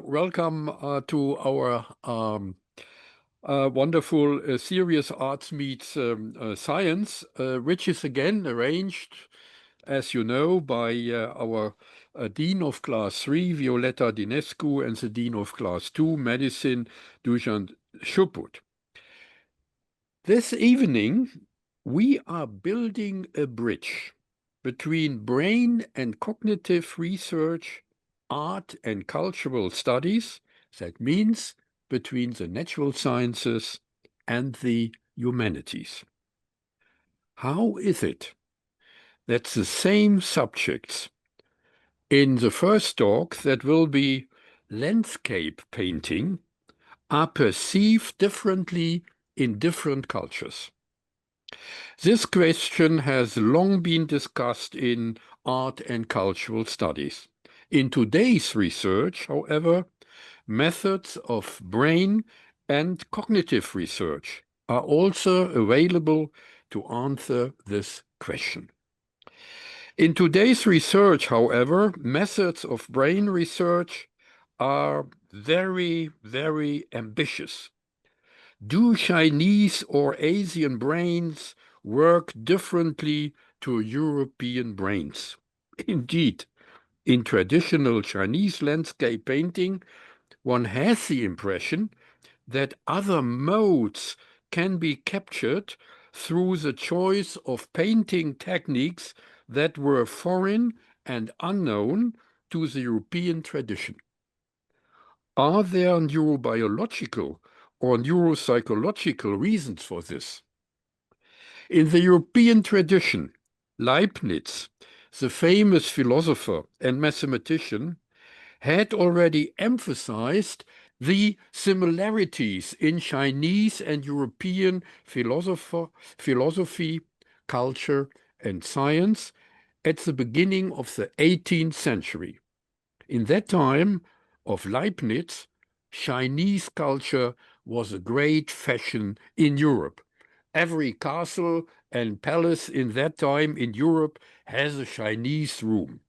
welcome to our wonderful Serious Arts Meets Science, which is again arranged, as you know, by our Dean of Class 3, Violeta Dinescu, and the Dean of Class 2, Medicine, Dušan Šuput. This evening, we are building a bridge between brain and cognitive research, art and cultural studies, that means between the natural sciences and the humanities. How is it that the same subjects in the first talk, that will be landscape painting, are perceived differently in different cultures? This question has long been discussed in art and cultural studies. In today's research, however, methods of brain and cognitive research are also available to answer this question. In today's research, however, methods of brain research are very, very ambitious. Do Chinese or Asian brains work differently to European brains? Indeed, in traditional Chinese landscape painting, one has the impression that other modes can be captured through the choice of painting techniques that were foreign and unknown to the European tradition. Are there neurobiological or neuropsychological reasons for this? In the European tradition, Leibniz, the famous philosopher and mathematician, had already emphasized the similarities in Chinese and European philosophy, culture, and science at the beginning of the 18th century. In that time of Leibniz, Chinese culture was a great fashion in Europe. Every castle and palace in that time in Europe has a Chinese room.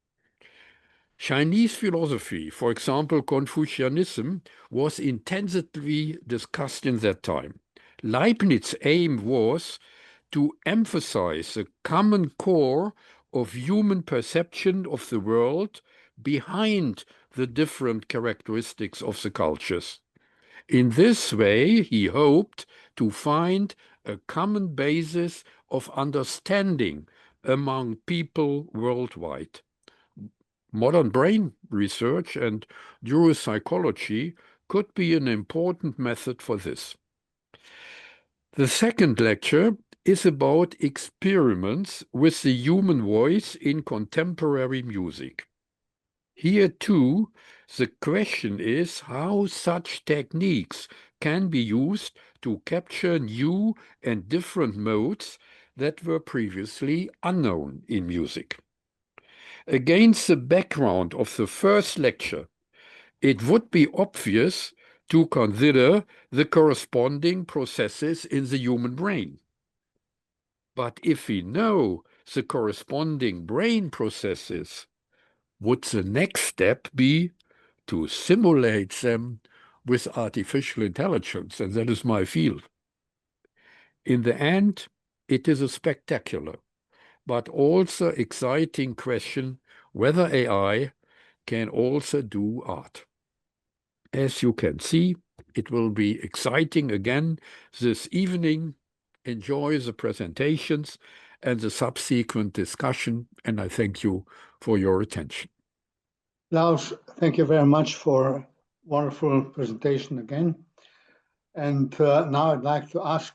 Chinese philosophy, for example, Confucianism, was intensively discussed in that time. Leibniz's aim was to emphasize the common core of human perception of the world behind the different characteristics of the cultures. In this way, he hoped to find a common basis of understanding among people worldwide. Modern brain research and neuropsychology could be an important method for this. The second lecture is about experiments with the human voice in contemporary music. Here too, the question is how such techniques can be used to capture new and different modes that were previously unknown in music. Against the background of the first lecture, it would be obvious to consider the corresponding processes in the human brain. But if we know the corresponding brain processes, would the next step be to simulate them with artificial intelligence? And that is my field. In the end, it is a spectacular, but also exciting question whether AI can also do art. As you can see, it will be exciting again this evening. Enjoy the presentations and the subsequent discussion, and I thank you for your attention. Klaus, thank you very much for a wonderful presentation again. And now I'd like to ask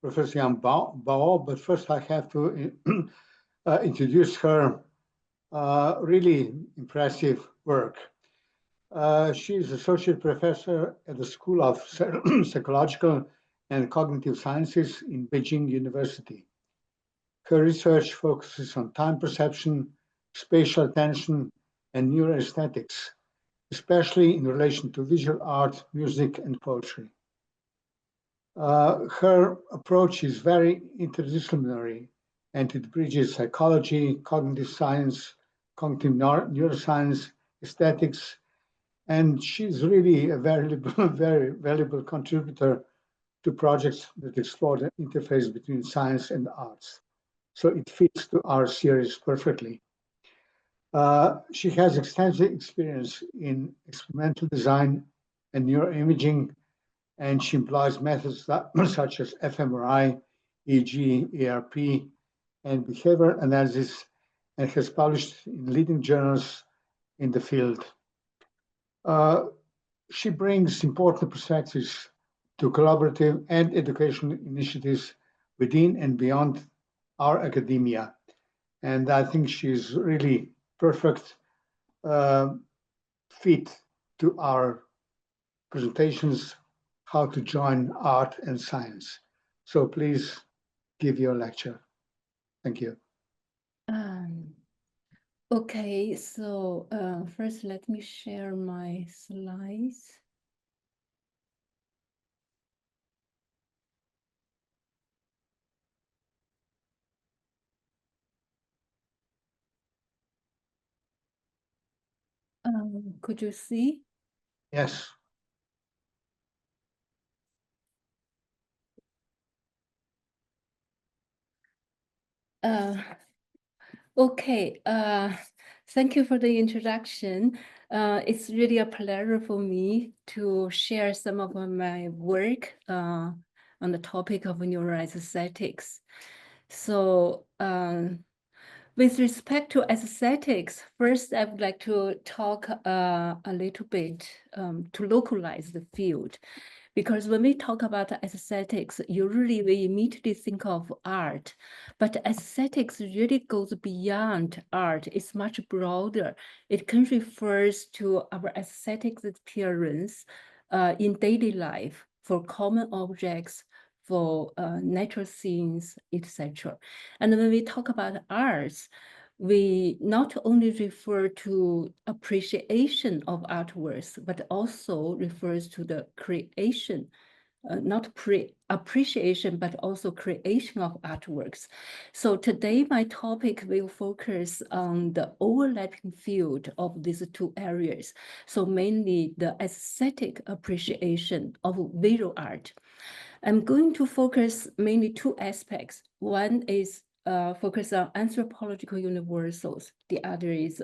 Professor Jan Bauer, but first I have to introduce her really impressive work. She is Associate Professor at the School of Psychological and Cognitive Sciences in Beijing University. Her research focuses on time perception, spatial attention, and neuroaesthetics, especially in relation to visual art, music, and poetry. Her approach is very interdisciplinary, and it bridges psychology, cognitive science, cognitive neuroscience, aesthetics, And she's really a very valuable contributor to projects that explore the interface between science and arts. So it fits to our series perfectly. She has extensive experience in experimental design and neuroimaging, and she employs methods such as fMRI, EEG, ERP, and behavior analysis, and has published in leading journals in the field. She brings important perspectives to collaborative and educational initiatives within and beyond our academia. And I think she's really perfect fit to our presentations, how to join art and science. So please give your lecture. Thank you. Okay, so first let me share my slides. Could you see? Yes. Okay, thank you for the introduction. It's really a pleasure for me to share some of my work on the topic of neuroaesthetics. So with respect to aesthetics, first I would like to talk a little bit to localize the field. Because when we talk about aesthetics, usually we immediately think of art, but aesthetics really goes beyond art. It's much broader. It can refer to our aesthetic experience in daily life for common objects, for natural scenes, etc. And when we talk about arts, we not only refer to appreciation of artworks, but also refers to the creation, not appreciation, but also creation of artworks. So today my topic will focus on the overlapping field of these two areas. So mainly the aesthetic appreciation of visual art. I'm going to focus mainly two aspects. One is focus on anthropological universals. The other is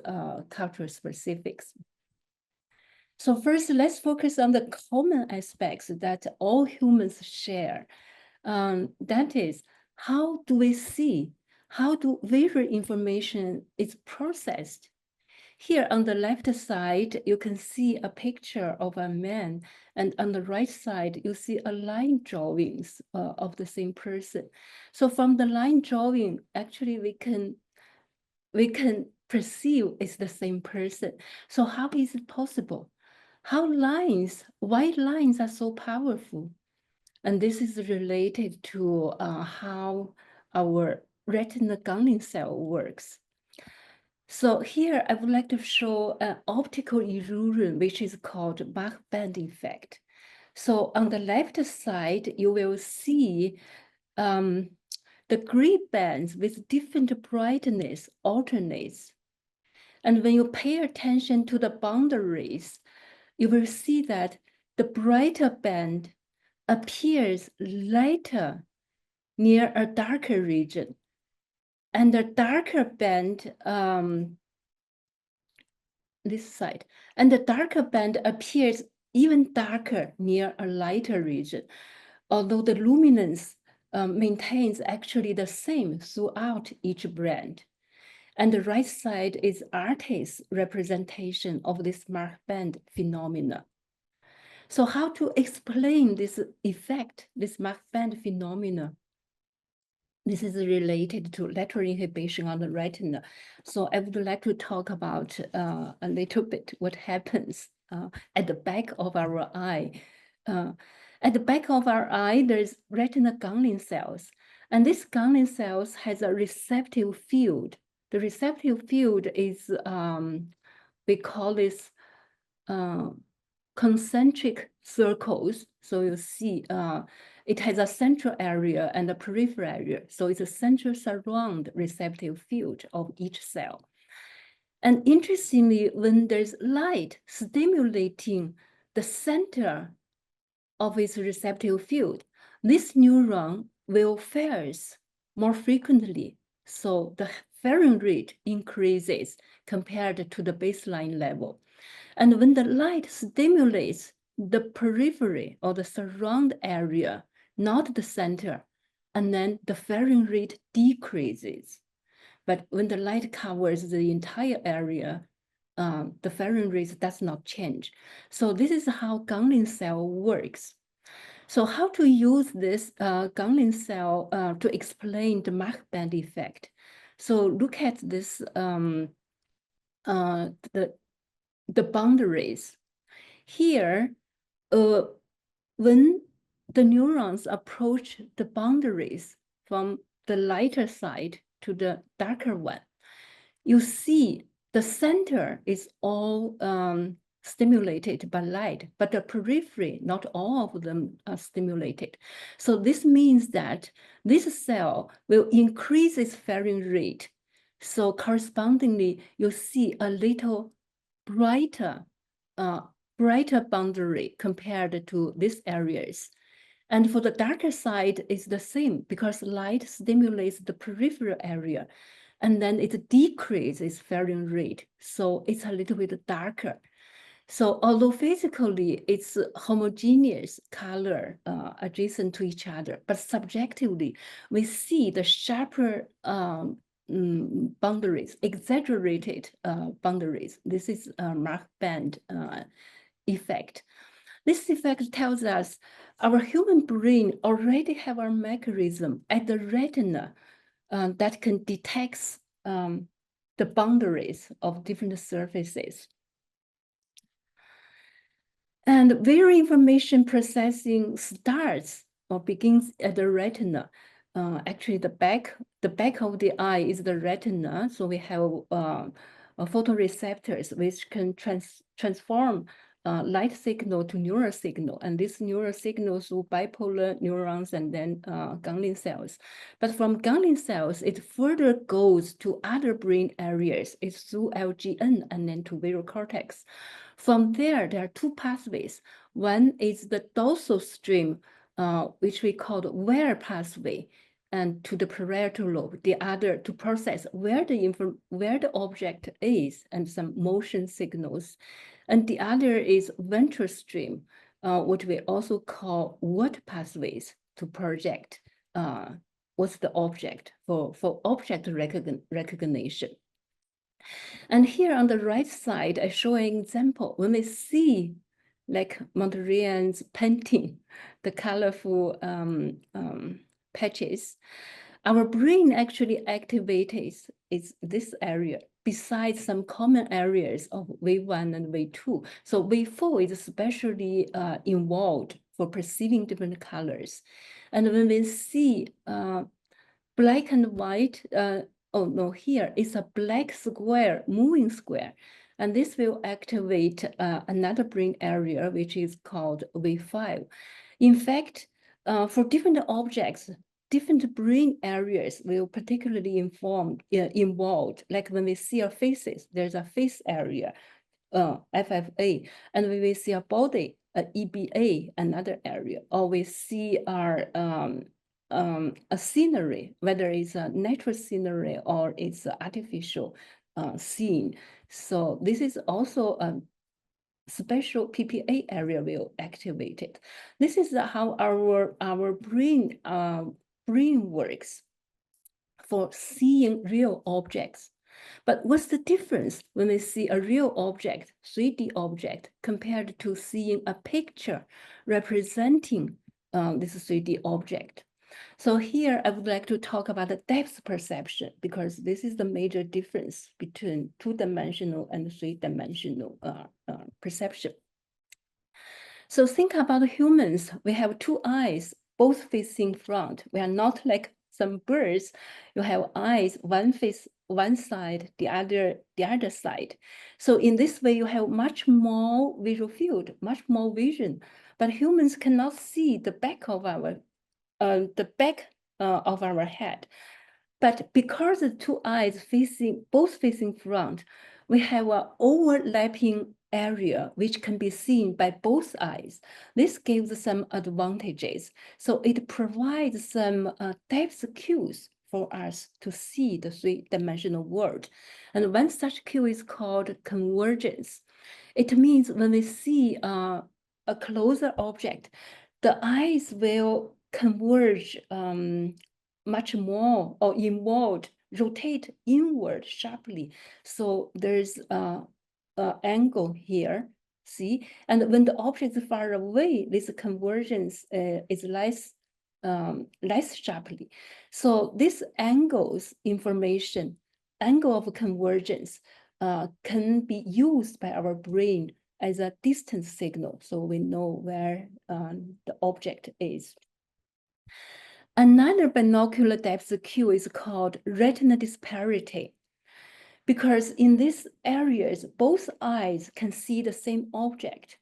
cultural specifics. So first, let's focus on the common aspects that all humans share. That is, how do we see? How do visual information is processed? Here on the left side, you can see a picture of a man, and on the right side, you see a line drawings of the same person. So from the line drawing, actually we can perceive it's the same person. So how is it possible? Why lines are so powerful? And this is related to how our retinal ganglion cell works. So here I would like to show an optical illusion, which is called Mach band effect. So on the left side, you will see the gray bands with different brightness alternates. And when you pay attention to the boundaries, you will see that the brighter band appears lighter near a darker region. And the darker band, this side, and the darker band appears even darker near a lighter region, although the luminance maintains actually the same throughout each band. And the right side is artist's representation of this Mach band phenomena. So how to explain this effect, this Mach band phenomena? This is related to lateral inhibition on the retina. So I would like to talk about a little bit what happens at the back of our eye. At the back of our eye, there's retinal ganglion cells. And this ganglion cells has a receptive field. The receptive field is, we call this concentric circles. So you see it has a central area and a peripheral area. So it's a central surround receptive field of each cell. And interestingly, when there's light stimulating the center of its receptive field, this neuron will fires more frequently. So the firing rate increases compared to the baseline level. And when the light stimulates the periphery or the surround area, not the center, and then the firing rate decreases. But when the light covers the entire area, the firing rate does not change. So this is how ganglion cell works. So how to use this ganglion cell to explain the Mach band effect? So look at this, the boundaries. Here, when the neurons approach the boundaries from the lighter side to the darker one, you see the center is all stimulated by light, but the periphery, not all of them are stimulated. So this means that this cell will increase its firing rate. So correspondingly, you see a little brighter boundary compared to these areas. And for the darker side, it's the same because light stimulates the peripheral area and then it decreases firing rate. So it's a little bit darker. So although physically it's homogeneous color adjacent to each other, but subjectively we see the sharper boundaries, exaggerated boundaries. This is a Mach band effect. This effect tells us our human brain already have a mechanism at the retina that can detect the boundaries of different surfaces. And where information processing starts or begins at the retina, actually the back of the eye is the retina. So we have photoreceptors which can transform light signal to neural signal, and this neural signal through bipolar neurons and then ganglion cells. But from ganglion cells, it further goes to other brain areas. It's through LGN and then to visual cortex. From there are two pathways. One is the dorsal stream, which we call the wire pathway, and to the parietal lobe. The other to process where the object is and some motion signals. And the other is ventral stream, which we also call word pathways to project what's the object for object recognition. And here on the right side, I show an example. When we see like Mondrian's painting, the colorful patches, our brain actually activates this area besides some common areas of wave 1 and wave 2. So wave 4 is especially involved for perceiving different colors. And when we see black and white, oh no, here is a black square, moving square. And this will activate another brain area, which is called wave 5. In fact, for different objects, different brain areas will particularly involved. Like when we see our faces, there's a face area, FFA, and when we see a body, EBA, another area, or we see our a scenery, whether it's a natural scenery or it's an artificial scene. So this is also a special PPA area will activate it. This is how our brain works for seeing real objects. But what's the difference when we see a real object, 3D object, compared to seeing a picture representing this 3D object? So here I would like to talk about the depth perception, because this is the major difference between two-dimensional and three-dimensional perception. So think about humans. We have two eyes, both facing front. We are not like some birds. You have eyes, one face one side, the other side. So in this way, you have much more visual field, much more vision. But humans cannot see the back of our head. But because the two eyes both facing front, we have an overlapping area which can be seen by both eyes. This gives some advantages. So it provides some depth cues for us to see the three-dimensional world. And one such cue is called convergence. It means when we see a closer object, the eyes will converge much more or inward, rotate inward sharply. So there's an angle here, see? And when the object is far away, this convergence is less sharply. So this angles information, angle of convergence can be used by our brain as a distance signal, so we know where the object is. Another binocular depth cue is called retina disparity, because in these areas, both eyes can see the same object,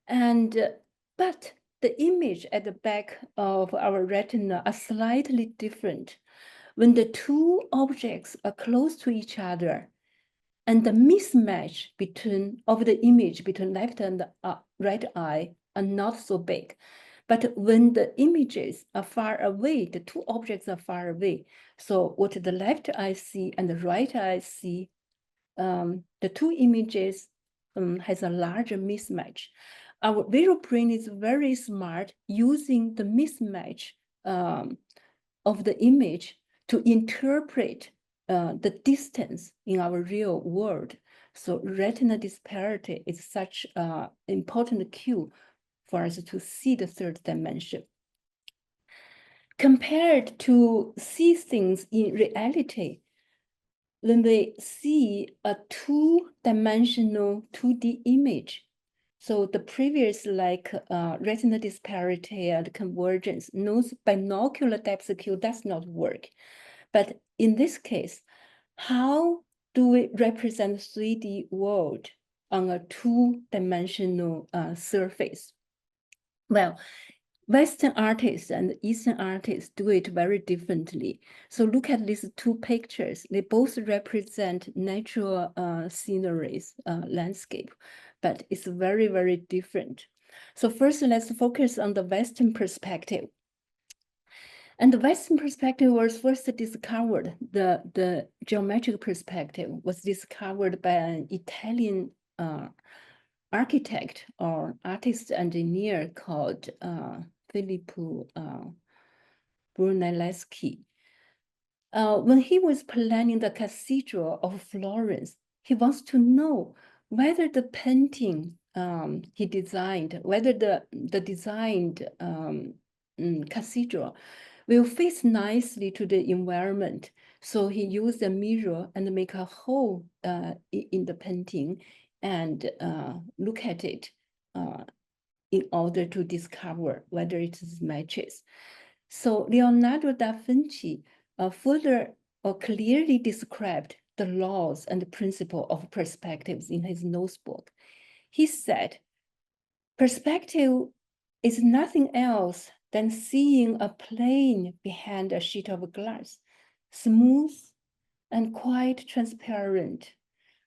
but the image at the back of our retina are slightly different. When the two objects are close to each other, and the mismatch of the image between left and right eye are not so big. But when the images are far away, the two objects are far away. So what the left eye see and the right eye see, the two images has a larger mismatch. Our visual brain is very smart using the mismatch of the image to interpret the distance in our real world. So retina disparity is such an important cue for us to see the third dimension. Compared to see things in reality, when we see a two-dimensional 2D image, so the previous retina disparity and convergence, those binocular depth cue does not work. But in this case, how do we represent 3D world on a two-dimensional surface? Well, Western artists and Eastern artists do it very differently. So look at these two pictures. They both represent natural sceneries, landscape, but it's very, very different. So first, let's focus on the Western perspective. And the Western perspective was first discovered, the geometric perspective was discovered by an Italian architect or artist engineer called Filippo Brunelleschi. When he was planning the Cathedral of Florence, he wants to know whether the painting he designed, whether the designed cathedral will fit nicely to the environment. So he used a mirror and make a hole in the painting and look at it in order to discover whether it matches. So Leonardo da Vinci further or clearly described the laws and the principle of perspectives in his notebook. He said, perspective is nothing else than seeing a plane behind a sheet of glass, smooth and quite transparent,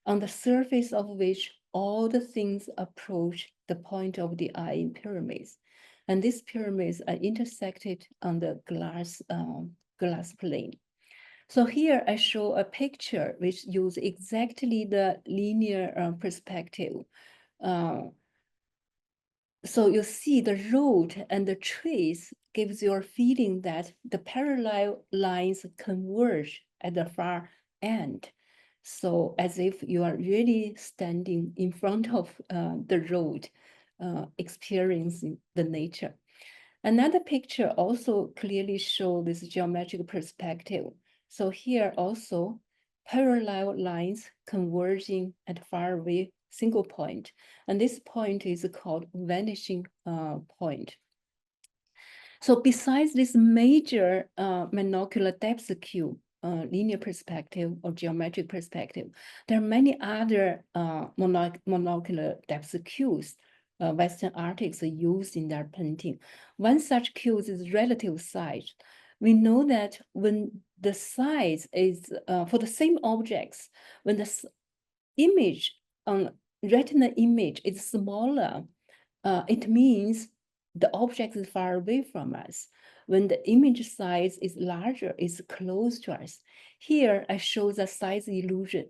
on the surface of which all the things approach the point of the eye in pyramids. And these pyramids are intersected on the glass plane. So here I show a picture which uses exactly the linear perspective. So you see the road and the trees gives you a feeling that the parallel lines converge at the far end. So as if you are really standing in front of the road, experiencing the nature. Another picture also clearly shows this geometric perspective. So here also parallel lines converging at far away single point. And this point is called vanishing point. So besides this major monocular depth cue, linear perspective or geometric perspective, there are many other monocular depth cues Western artists use in their painting. One such cue is relative size. We know that when the size is, for the same objects, when the image on retina image is smaller, it means the object is far away from us. When the image size is larger, it's close to us. Here, I show the size illusion.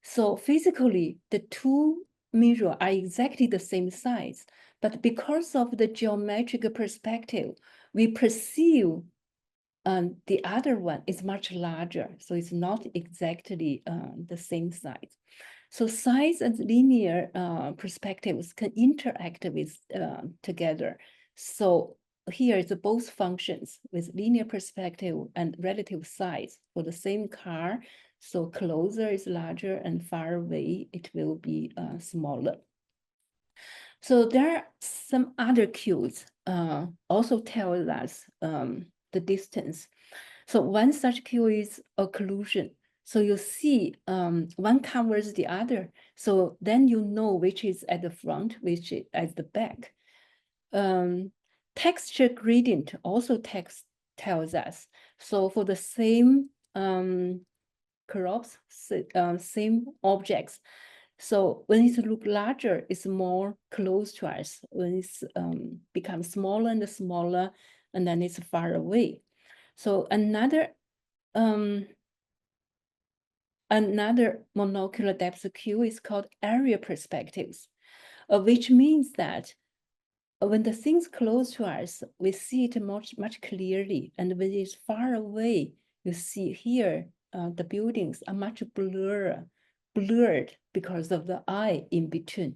So physically, the two mirrors are exactly the same size, but because of the geometric perspective, we perceive the other one is much larger, so it's not exactly the same size. So size and linear perspectives can interact with together. So here is both functions with linear perspective and relative size for the same car. So closer is larger and far away, it will be smaller. So there are some other cues also tell us the distance. So one such cue is occlusion. So you see one covers the other. So then you know which is at the front, which is at the back. Texture gradient also tells us. So for the same crops, same objects, so when it looks larger, it's more close to us. When it's becomes smaller and smaller, and then it's far away. So another monocular depth cue is called area perspectives, which means that when the thing's close to us, we see it much clearly, and when it's far away, you see here the buildings are much blurred because of the eye in between.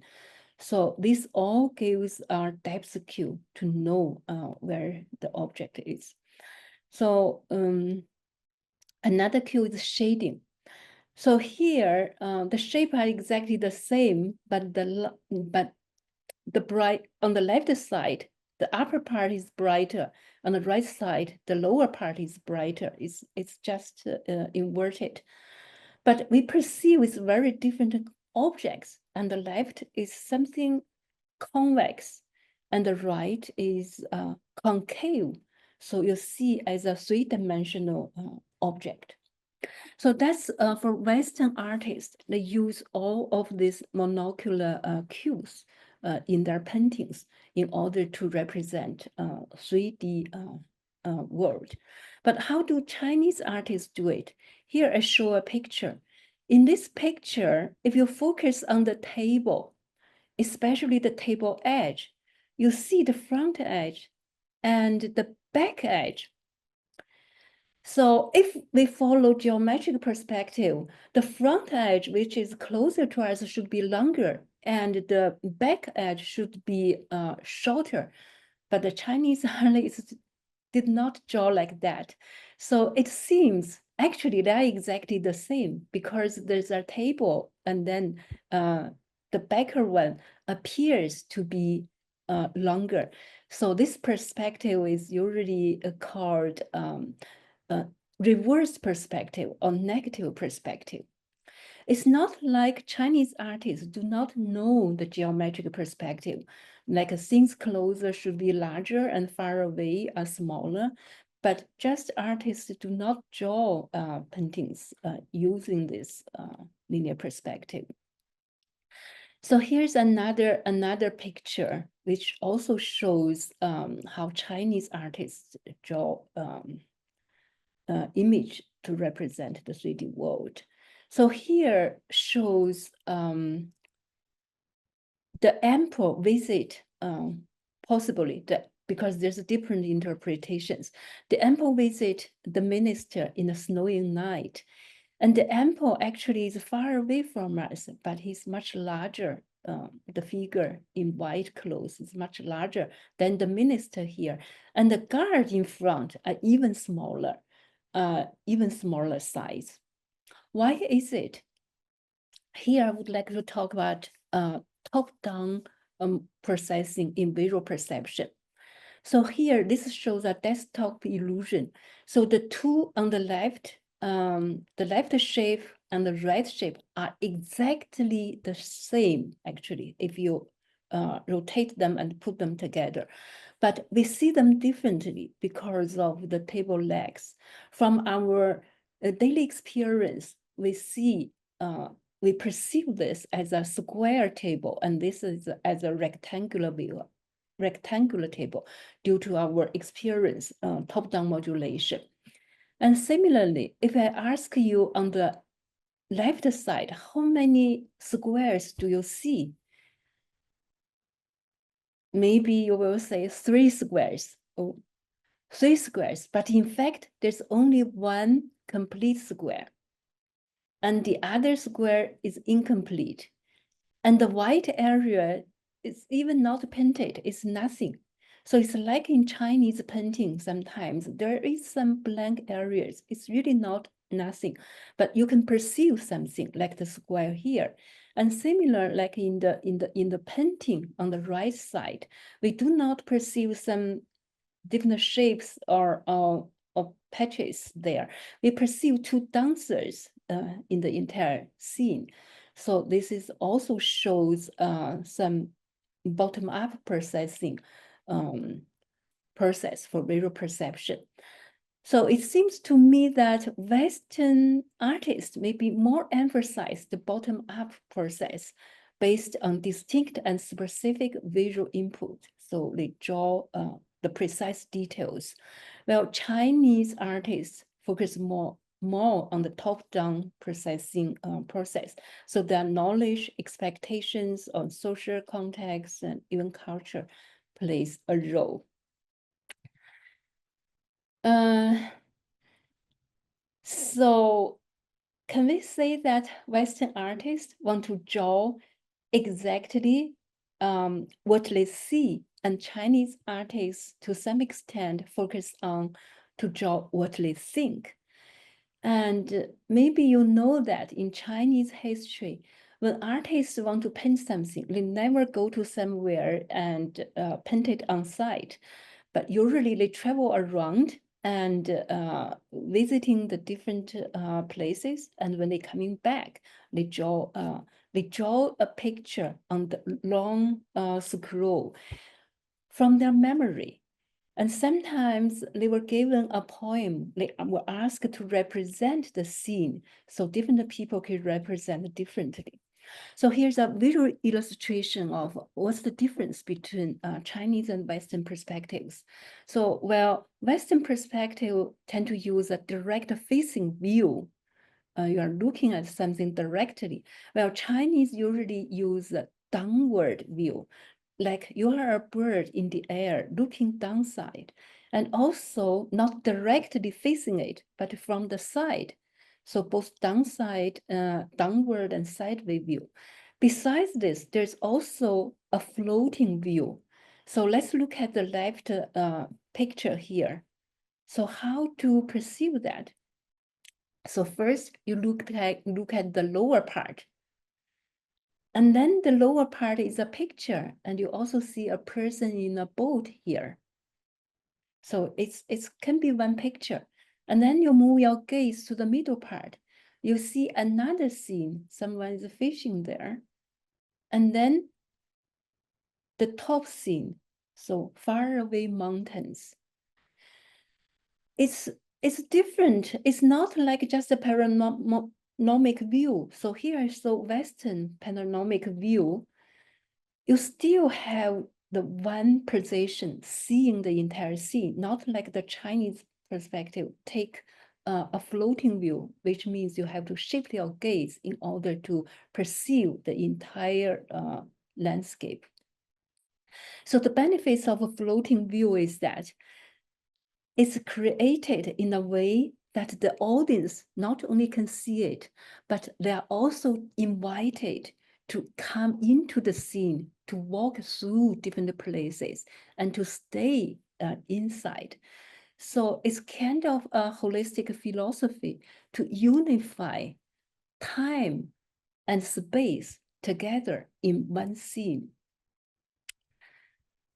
So this all gives our depth cue to know where the object is. So another cue is shading. So here the shape are exactly the same, but the bright on the left side, the upper part is brighter. On the right side, the lower part is brighter. It's just inverted. But we perceive with very different objects. And the left is something convex, and the right is concave. So you see as a three-dimensional object. So that's for Western artists, they use all of these monocular cues in their paintings in order to represent 3D world. But how do Chinese artists do it? Here I show a picture. In this picture, if you focus on the table, especially the table edge, you see the front edge and the back edge. So if we follow geometric perspective, the front edge, which is closer to us, should be longer, and the back edge should be shorter. But the Chinese artists did not draw like that. So it seems actually they're exactly the same, because there's a table, and then the backer one appears to be longer. So this perspective is usually called reverse perspective or negative perspective. It's not like Chinese artists do not know the geometric perspective, like things closer should be larger and far away are smaller, but just artists do not draw paintings using this linear perspective. So here's another picture, which also shows how Chinese artists draw image to represent the 3D world. So here shows the ample visit, possibly, because there's different interpretations. The ample visit the minister in a snowy night. And the ample actually is far away from us, but he's much larger. The figure in white clothes is much larger than the minister here. And the guard in front are even smaller size. Why is it? Here I would like to talk about top-down processing in visual perception. So here, this shows a desktop illusion. So the two on the left shape and the right shape are exactly the same, actually, if you rotate them and put them together. But we see them differently because of the table legs. From our daily experience, we see we perceive this as a square table, and this is as a rectangular table due to our experience, top-down modulation. And similarly, if I ask you on the left side, how many squares do you see? Maybe you will say 3 squares. Oh, 3 squares, but in fact, there's only 1 complete square. And the other square is incomplete. And the white area is even not painted, it's nothing. So it's like in Chinese painting sometimes, there is some blank areas. It's really not nothing, but you can perceive something like the square here. And similar, like in the painting on the right side, we do not perceive some different shapes or patches there. We perceive 2 dancers in the entire scene. So this is also shows some bottom-up processing process for visual perception. So it seems to me that Western artists maybe more emphasize the bottom-up process based on distinct and specific visual input. So they draw the precise details. Well, Chinese artists focus more on the top-down processing process. So their knowledge, expectations on social context, and even culture plays a role. So can we say that Western artists want to draw exactly what they see, and Chinese artists to some extent focus on to draw what they think? And maybe you know that in Chinese history, when artists want to paint something, they never go to somewhere and paint it on site, but usually they travel around and visiting the different places. And when they're coming back, they draw a picture on the long scroll from their memory. And sometimes they were given a poem, they were asked to represent the scene, so different people can represent differently. So here's a visual illustration of what's the difference between Chinese and Western perspectives. So, well, Western perspective tend to use a direct facing view. You are looking at something directly. Well, Chinese usually use a downward view, like you are a bird in the air looking downside, and also not directly facing it, but from the side. So both downside, downward and sideways view. Besides this, there's also a floating view. So let's look at the left picture here. So how to perceive that? So first you look at the lower part. And then the lower part is a picture, and you also see a person in a boat here. So it can be one picture. And then you move your gaze to the middle part. You see another scene, someone is fishing there. And then the top scene, so far away mountains. It's different. It's not like just a panoramic view. So here is the Western panoramic view. You still have the one position seeing the entire scene, not like the Chinese perspective, take a floating view, which means you have to shift your gaze in order to perceive the entire landscape. So the benefits of a floating view is that it's created in a way that the audience not only can see it, but they are also invited to come into the scene, to walk through different places, and to stay inside. So it's kind of a holistic philosophy to unify time and space together in one scene.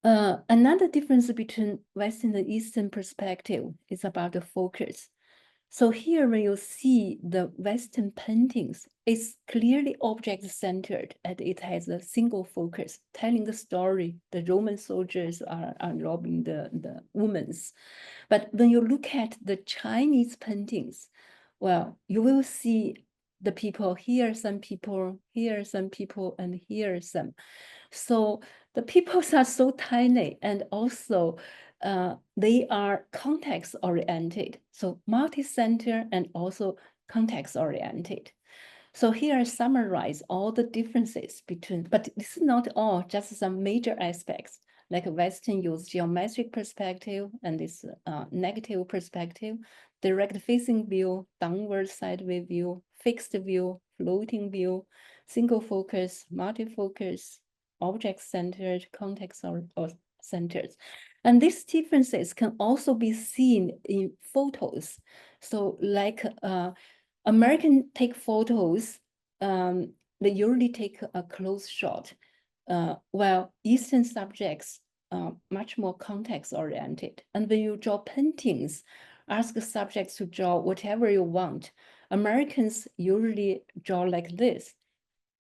Another difference between Western and Eastern perspective is about the focus. So here, when you see the Western paintings, it's clearly object-centered, and it has a single focus, telling the story. The Roman soldiers are robbing the women. But when you look at the Chinese paintings, well, you will see the people here, some people here, some people, and here some. So the peoples are so tiny, and also they are context-oriented. So multi-center and also context-oriented. So here I summarize all the differences between, but this is not all, just some major aspects. Like Western use geometric perspective and this negative perspective, direct facing view, downward sideways view, fixed view, floating view, single focus, multi-focus, object-centered, context or centered. And these differences can also be seen in photos. So like American take photos, they usually take a close shot, while Eastern subjects are much more context-oriented. And when you draw paintings, ask subjects to draw whatever you want. Americans usually draw like this,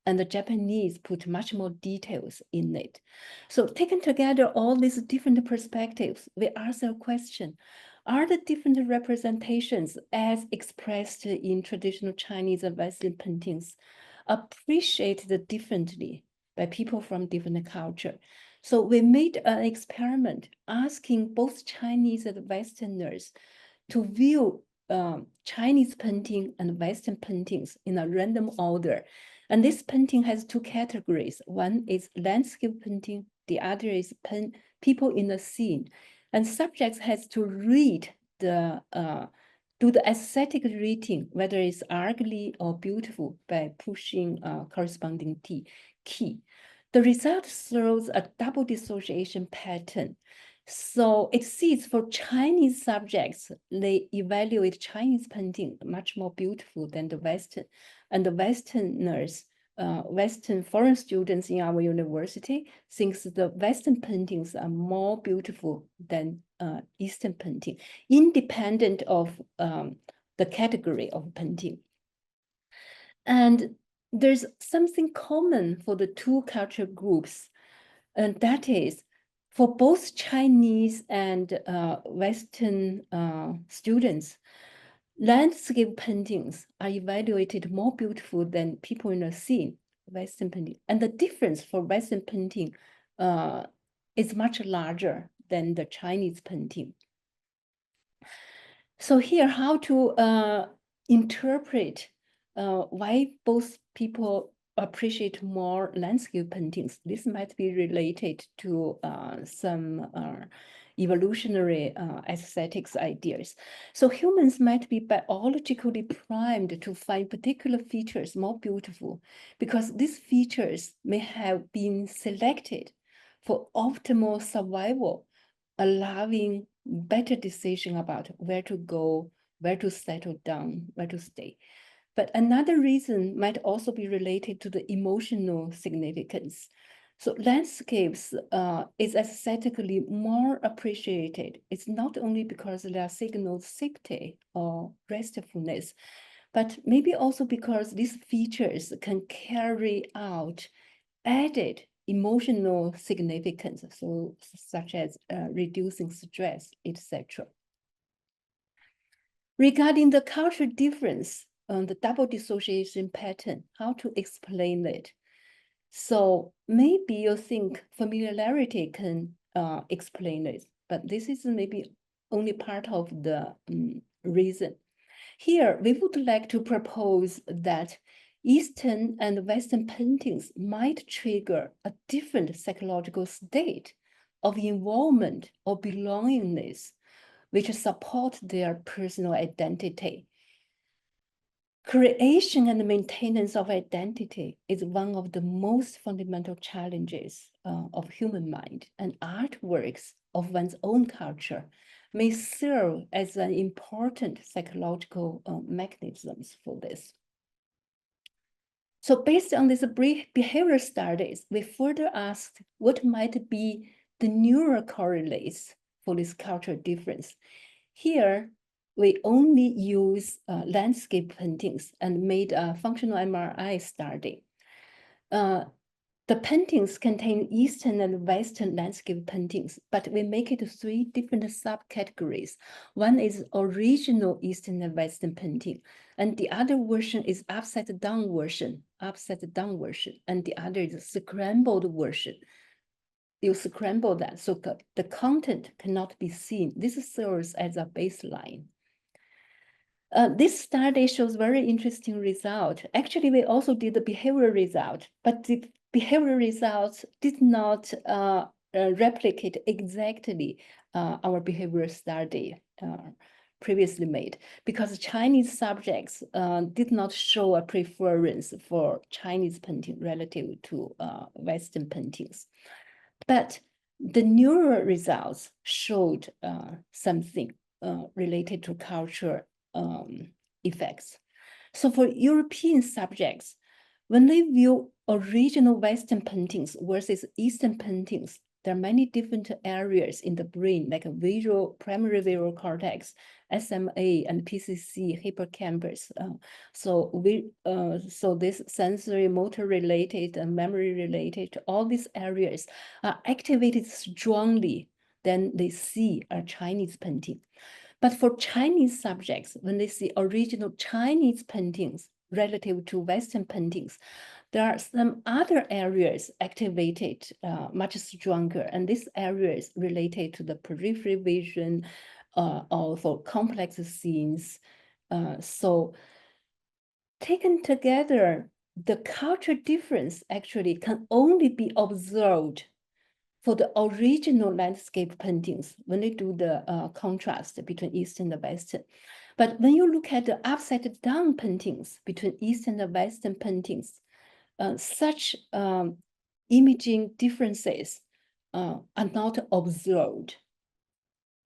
and the Japanese put much more details in it. So taken together, all these different perspectives, we ask a question: are the different representations as expressed in traditional Chinese and Western paintings appreciated differently by people from different culture? So we made an experiment asking both Chinese and Westerners to view Chinese painting and Western paintings in a random order. And this painting has two categories. One is landscape painting, the other is people in the scene. And subjects has to read the, do the aesthetic reading, whether it's ugly or beautiful, by pushing corresponding key. The result throws a double dissociation pattern. So it sees for Chinese subjects, they evaluate Chinese painting much more beautiful than the Western. And the Westerners, Western foreign students in our university thinks the Western paintings are more beautiful than Eastern painting, independent of the category of painting. And there's something common for the two culture groups, and that is for both Chinese and Western students, landscape paintings are evaluated more beautiful than people in the scene, Western painting. And the difference for Western painting is much larger than the Chinese painting. So here, how to interpret why both people appreciate more landscape paintings. This might be related to some evolutionary aesthetics ideas. So humans might be biologically primed to find particular features more beautiful because these features may have been selected for optimal survival, allowing better decision about where to go, where to settle down, where to stay. But another reason might also be related to the emotional significance. So landscapes is aesthetically more appreciated. It's not only because they are signal safety or restfulness, but maybe also because these features can carry out added emotional significance, so such as reducing stress, etc. Regarding the cultural difference, the double dissociation pattern, how to explain it? So maybe you think familiarity can explain it, but this is maybe only part of the reason. Here, we would like to propose that Eastern and Western paintings might trigger a different psychological state of involvement or belongingness, which support their personal identity. Creation and maintenance of identity is one of the most fundamental challenges of human mind, and artworks of one's own culture may serve as an important psychological mechanisms for this. So based on these behavioral studies, we further asked what might be the neural correlates for this cultural difference. Here, we only use landscape paintings and made a functional MRI study. The paintings contain Eastern and Western landscape paintings, but we make it 3 different subcategories. One is original Eastern and Western painting. And the other version is upside down version, and the other is a scrambled version. You scramble that, so the content cannot be seen. This serves as a baseline. This study shows very interesting result. Actually, we also did the behavioral result, but the behavioral results did not replicate exactly our behavioral study previously made, because Chinese subjects did not show a preference for Chinese painting relative to Western paintings. But the neural results showed something related to culture effects. So for European subjects, when they view original Western paintings versus Eastern paintings, there are many different areas in the brain, like a primary visual cortex, SMA, and PCC, hippocampus. So this sensory, motor related, and memory related, all these areas are activated strongly than they see a Chinese painting. But for Chinese subjects, when they see original Chinese paintings relative to Western paintings, there are some other areas activated much stronger, and this area is related to the peripheral vision or for complex scenes. So taken together, the culture difference actually can only be observed for the original landscape paintings when they do the contrast between East and the Western. But when you look at the upside down paintings between East and the Western paintings, such imaging differences are not observed.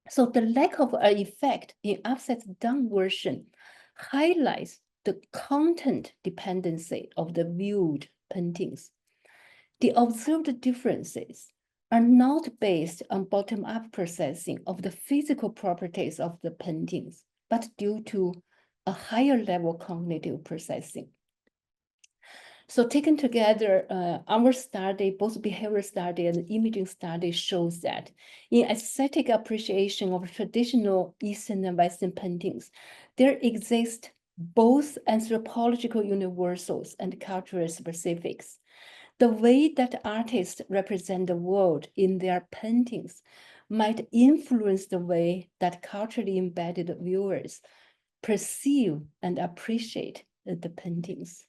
So the lack of an effect in upside down version highlights the content dependency of the viewed paintings. The observed differences are not based on bottom-up processing of the physical properties of the paintings, but due to a higher level cognitive processing. So taken together, our study, both behavioral study and imaging study, shows that in aesthetic appreciation of traditional Eastern and Western paintings, there exist both anthropological universals and cultural specifics. The way that artists represent the world in their paintings might influence the way that culturally embedded viewers perceive and appreciate the paintings.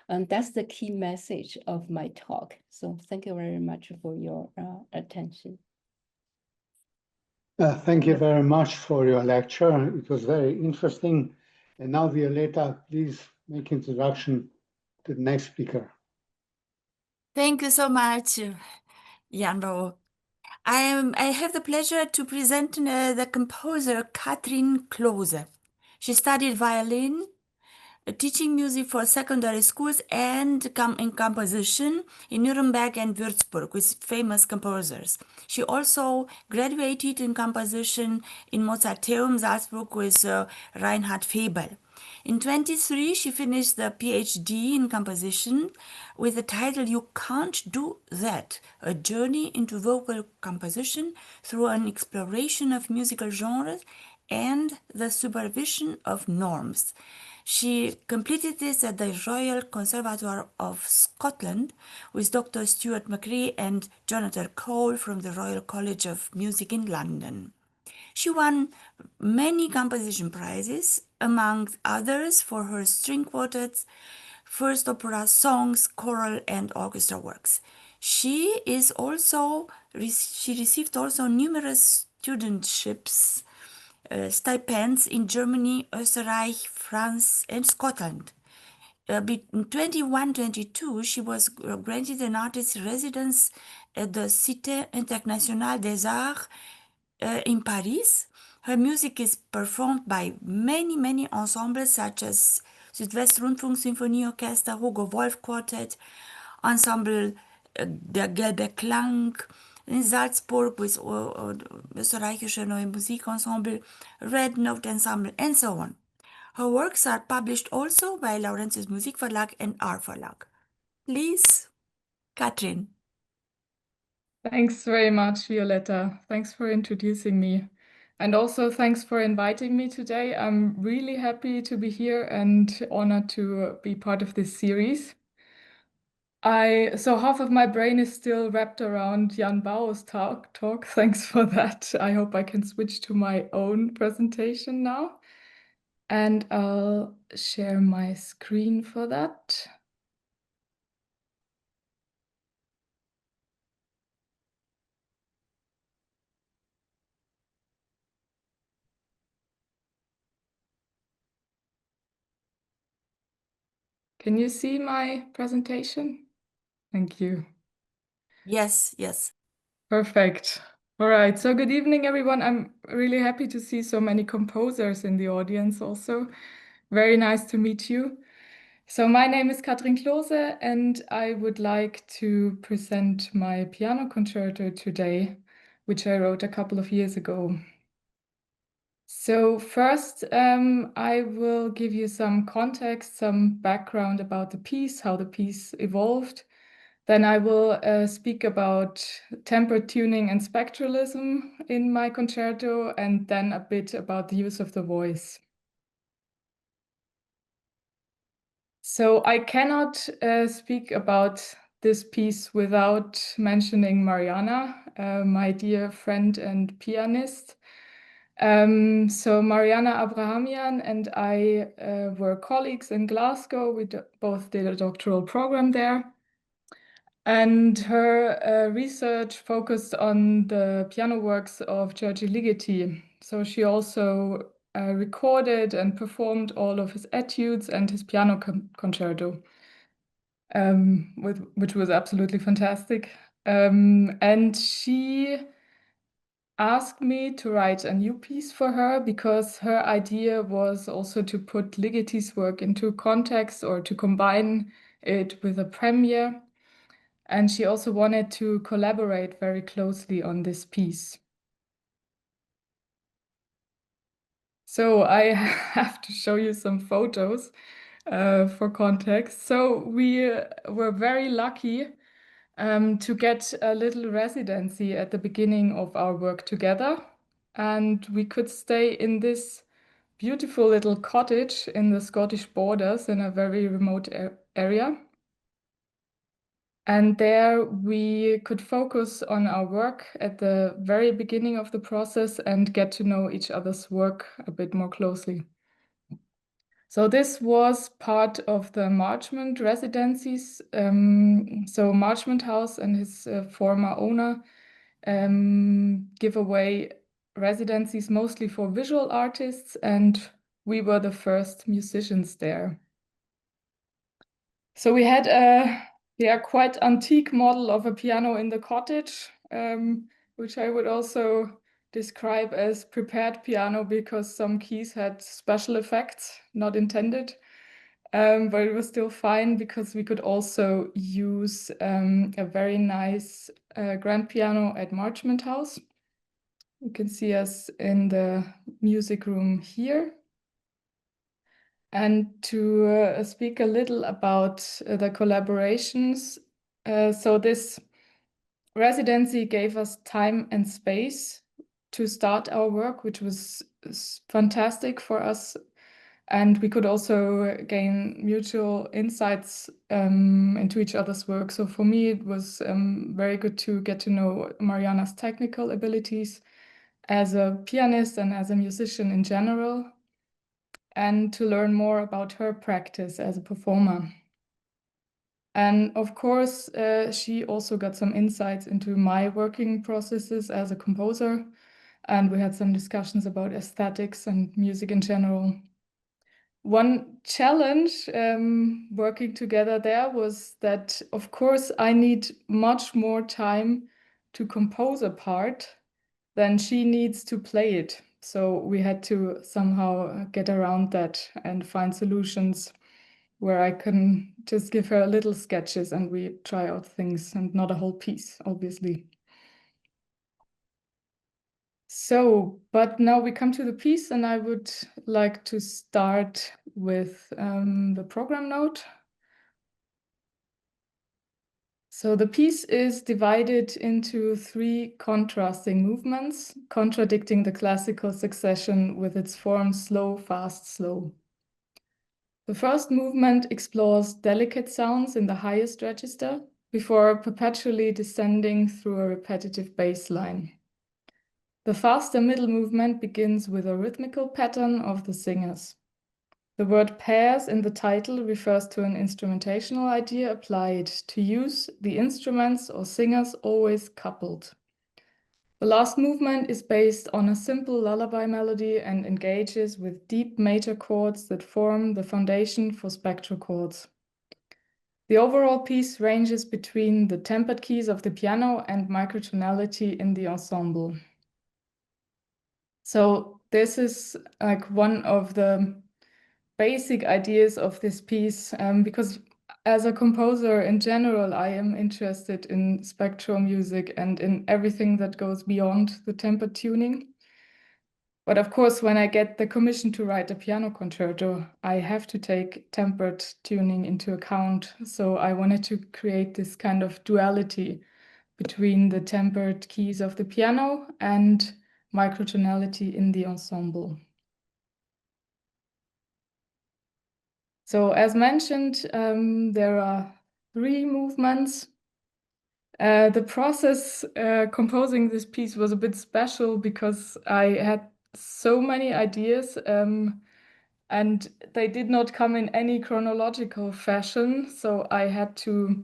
And that's the key message of my talk. So thank you very much for your attention. Thank you very much for your lecture. It was very interesting. And now, Violeta, please make introduction to the next speaker. Thank you so much, Jan-Bo. I have the pleasure to present the composer Katrin Klose. She studied violin, teaching music for secondary schools, and in composition in Nuremberg and Würzburg with famous composers. She also graduated in composition in Mozarteum, Salzburg with Reinhard Febel. In 1923, she finished the PhD in composition with the title You Can't Do That, a journey into vocal composition through an exploration of musical genres and the supervision of norms. She completed this at the Royal Conservatoire of Scotland with Dr. Stuart McCree and Jonathan Cole from the Royal College of Music in London. She won many composition prizes, among others for her string quartets, first opera, songs, choral, and orchestra works. She received also numerous studentships, stipends in Germany, Österreich, France, and Scotland. In 2021-22, she was granted an artist residence at the Cité Internationale des Arts in Paris. Her music is performed by many ensembles such as Südwestrundfunk Symphonieorchester, Hugo Wolf Quartet, Ensemble der Gelbe Klang, in Salzburg with Österreichische Neue Musikensemble, Red Note Ensemble, and so on. Her works are published also by Laurentius Musikverlag and R Verlag. Please, Katrin. Thanks very much, Violeta. Thanks for introducing me. And also thanks for inviting me today. I'm really happy to be here and honored to be part of this series. So half of my brain is still wrapped around Jan Bauer's talk. Thanks for that. I hope I can switch to my own presentation now. And I'll share my screen for that. Can you see my presentation? Thank you. Yes, yes. Perfect. All right. So good evening, everyone. I'm really happy to see so many composers in the audience also. Very nice to meet you. So my name is Katrin Klose, and I would like to present my piano concerto today, which I wrote a couple of years ago. So first, I will give you some context, some background about the piece, how the piece evolved. Then I will speak about temper tuning and spectralism in my concerto, and then a bit about the use of the voice. So I cannot speak about this piece without mentioning Mariana, my dear friend and pianist. So Mariana Abrahamian and I were colleagues in Glasgow. We both did a doctoral program there. And her research focused on the piano works of György Ligeti. So she also recorded and performed all of his etudes and his piano concerto, which was absolutely fantastic. And she asked me to write a new piece for her because her idea was also to put Ligeti's work into context or to combine it with a premiere. And she also wanted to collaborate very closely on this piece. So I have to show you some photos for context. So we were very lucky to get a little residency at the beginning of our work together. And we could stay in this beautiful little cottage in the Scottish borders in a very remote area. And there we could focus on our work at the very beginning of the process and get to know each other's work a bit more closely. So this was part of the Marchment residencies. So Marchment House and his former owner give away residencies mostly for visual artists, and we were the first musicians there. So we had a quite antique model of a piano in the cottage, which I would also describe as prepared piano because some keys had special effects, not intended. But it was still fine because we could also use a very nice grand piano at Marchment House. You can see us in the music room here. And to speak a little about the collaborations. So this residency gave us time and space to start our work, which was fantastic for us. And we could also gain mutual insights into each other's work. So for me, it was very good to get to know Mariana's technical abilities as a pianist and as a musician in general, and to learn more about her practice as a performer. And of course, she also got some insights into my working processes as a composer, and we had some discussions about aesthetics and music in general. One challenge working together there was that, of course, I need much more time to compose a part than she needs to play it. So we had to somehow get around that and find solutions where I can just give her little sketches and we try out things and not a whole piece, obviously. So, but now we come to the piece and I would like to start with the program note. So the piece is divided into 3 contrasting movements, contradicting the classical succession with its form slow, fast, slow. The first movement explores delicate sounds in the highest register before perpetually descending through a repetitive bass line. The faster middle movement begins with a rhythmical pattern of the singers. The word pairs in the title refers to an instrumentational idea applied to use the instruments or singers always coupled. The last movement is based on a simple lullaby melody and engages with deep major chords that form the foundation for spectral chords. The overall piece ranges between the tempered keys of the piano and microtonality in the ensemble. So this is like one of the basic ideas of this piece, because as a composer in general, I am interested in spectral music and in everything that goes beyond the tempered tuning. But of course, when I get the commission to write a piano concerto, I have to take tempered tuning into account. So I wanted to create this kind of duality between the tempered keys of the piano and microtonality in the ensemble. So as mentioned, there are 3 movements. The process composing this piece was a bit special because I had so many ideas and they did not come in any chronological fashion. So I had to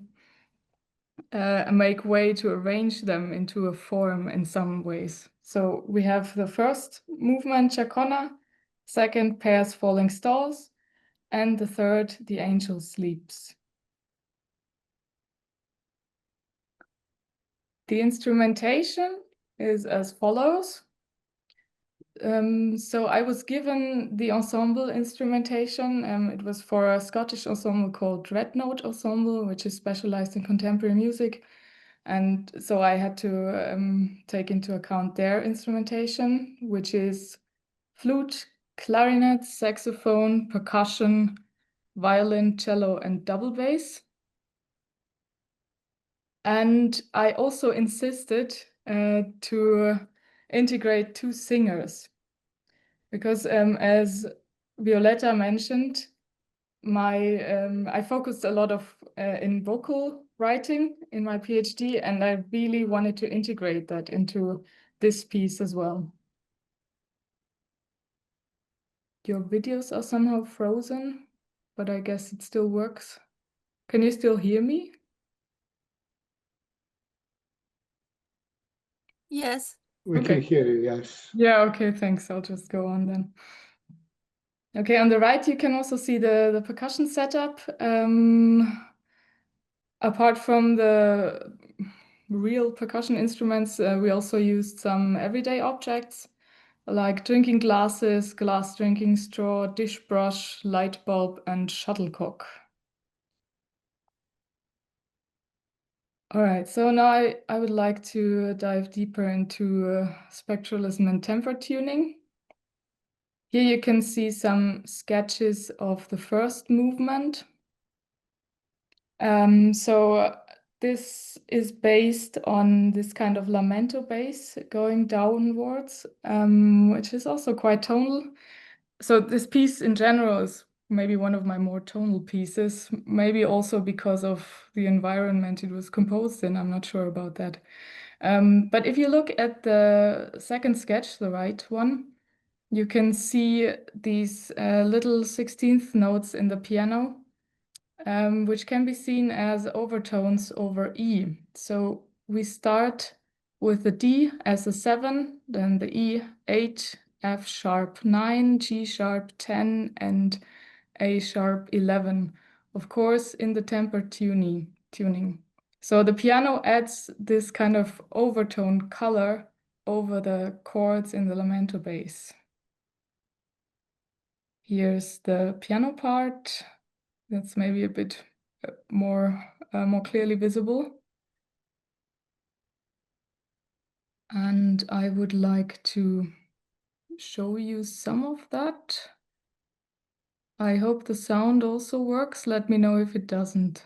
make way to arrange them into a form in some ways. So we have the first movement, Chacona, second, Pairs Falling Stalls, and the third, The Angel Sleeps. The instrumentation is as follows. So I was given the ensemble instrumentation. It was for a Scottish ensemble called Dreadnought Ensemble, which is specialized in contemporary music. And so I had to take into account their instrumentation, which is flute, clarinet, saxophone, percussion, violin, cello, and double bass. And I also insisted to integrate 2 singers because as Violeta mentioned, I focused a lot of in vocal writing in my PhD, and I really wanted to integrate that into this piece as well. Your videos are somehow frozen, but I guess it still works. Can you still hear me? Yes. We Okay. can hear you, yes. Yeah, okay, thanks. I'll just go on then. Okay, on the right, you can also see the percussion setup. Apart from the real percussion instruments, we also used some everyday objects like drinking glasses, glass drinking straw, dish brush, light bulb, and shuttlecock. All right, so now I would like to dive deeper into spectralism and temper tuning. Here you can see some sketches of the first movement. So this is based on this kind of lamento bass going downwards, which is also quite tonal. So this piece in general is maybe one of my more tonal pieces, maybe also because of the environment it was composed in. I'm not sure about that. But if you look at the second sketch, the right one, you can see these little 16th notes in the piano, which can be seen as overtones over E. So we start with the D as a 7, then the E 8, F sharp 9, G sharp 10, and A sharp 11, of course, in the temper tuning. So the piano adds this kind of overtone color over the chords in the lamento bass. Here's the piano part. That's maybe a bit more clearly visible. And I would like to show you some of that. I hope the sound also works. Let me know if it doesn't.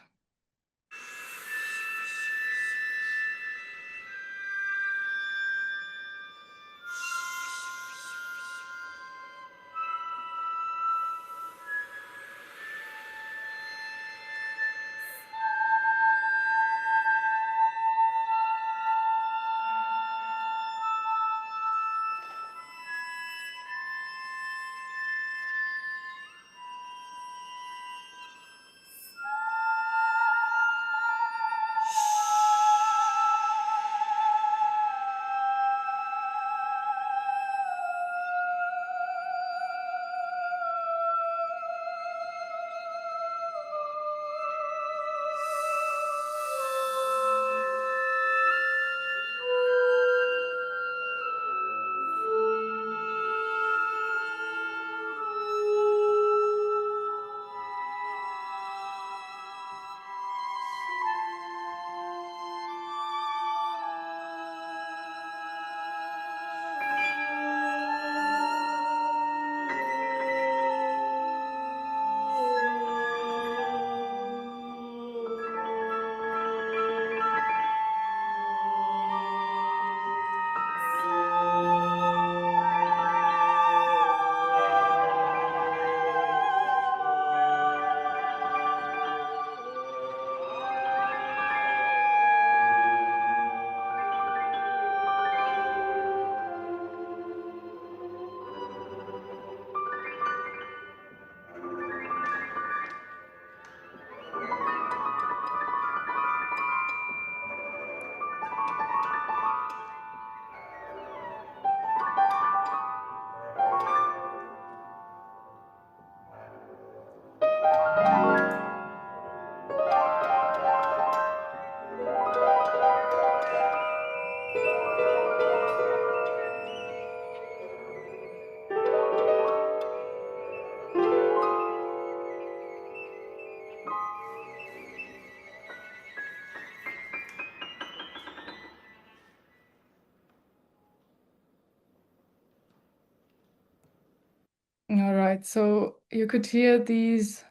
All right, so you could hear these,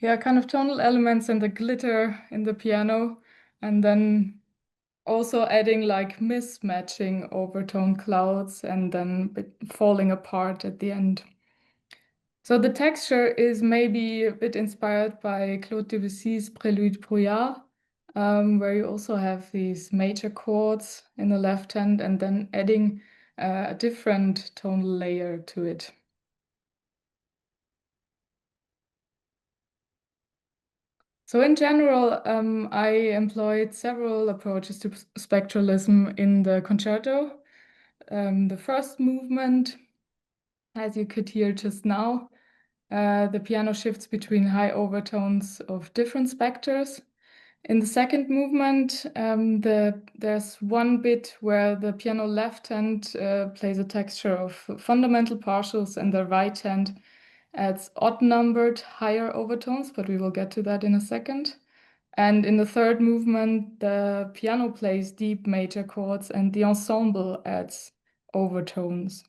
kind of tonal elements and the glitter in the piano, and then also adding like mismatching overtone clouds and then falling apart at the end. So the texture is maybe a bit inspired by Claude Debussy's Prélude Brouillard, where you also have these major chords in the left hand and then adding a different tonal layer to it. So in general, I employed several approaches to spectralism in the concerto. The first movement, as you could hear just now, the piano shifts between high overtones of different specters. In the second movement, there's one bit where the piano left hand plays a texture of fundamental partials and the right hand adds odd-numbered higher overtones, but we will get to that in a second. And in the third movement, the piano plays deep major chords and the ensemble adds overtones.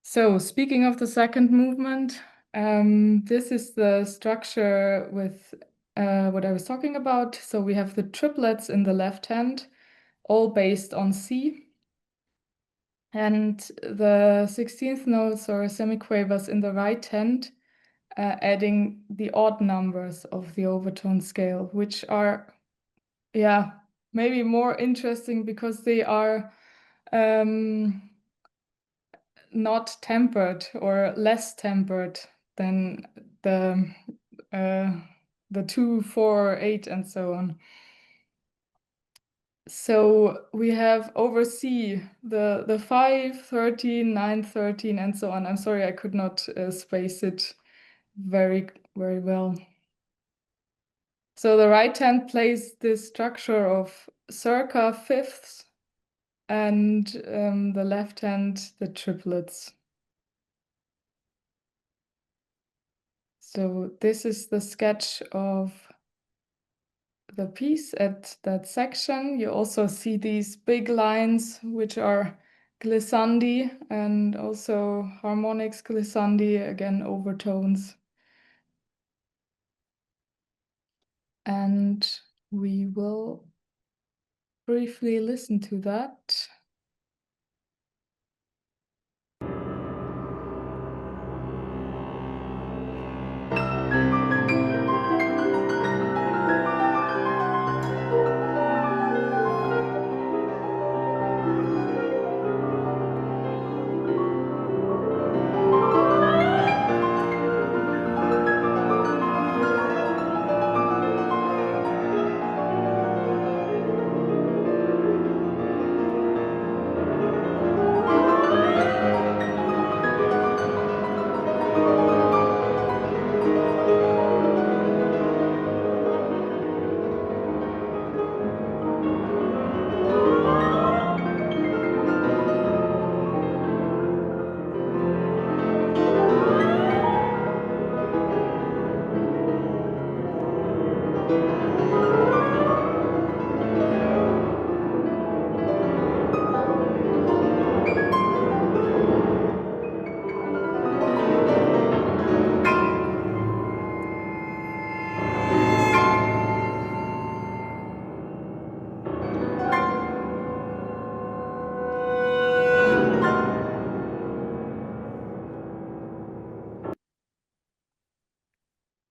So speaking of the second movement, this is the structure with what I was talking about. So we have the triplets in the left hand, all based on C. And the 16th notes or semiquavers in the right hand, adding the odd numbers of the overtone scale, which are, maybe more interesting because they are not tempered or less tempered than the 2, 4, 8, and so on. So we have over C the 5, 13, 9, 13, and so on. I'm sorry, I could not space it very, very well. So the right hand plays this structure of circa fifths, and the left hand the triplets. So this is the sketch of the piece at that section. You also see these big lines, which are glissandi and also harmonics glissandi, again, overtones. And we will briefly listen to that.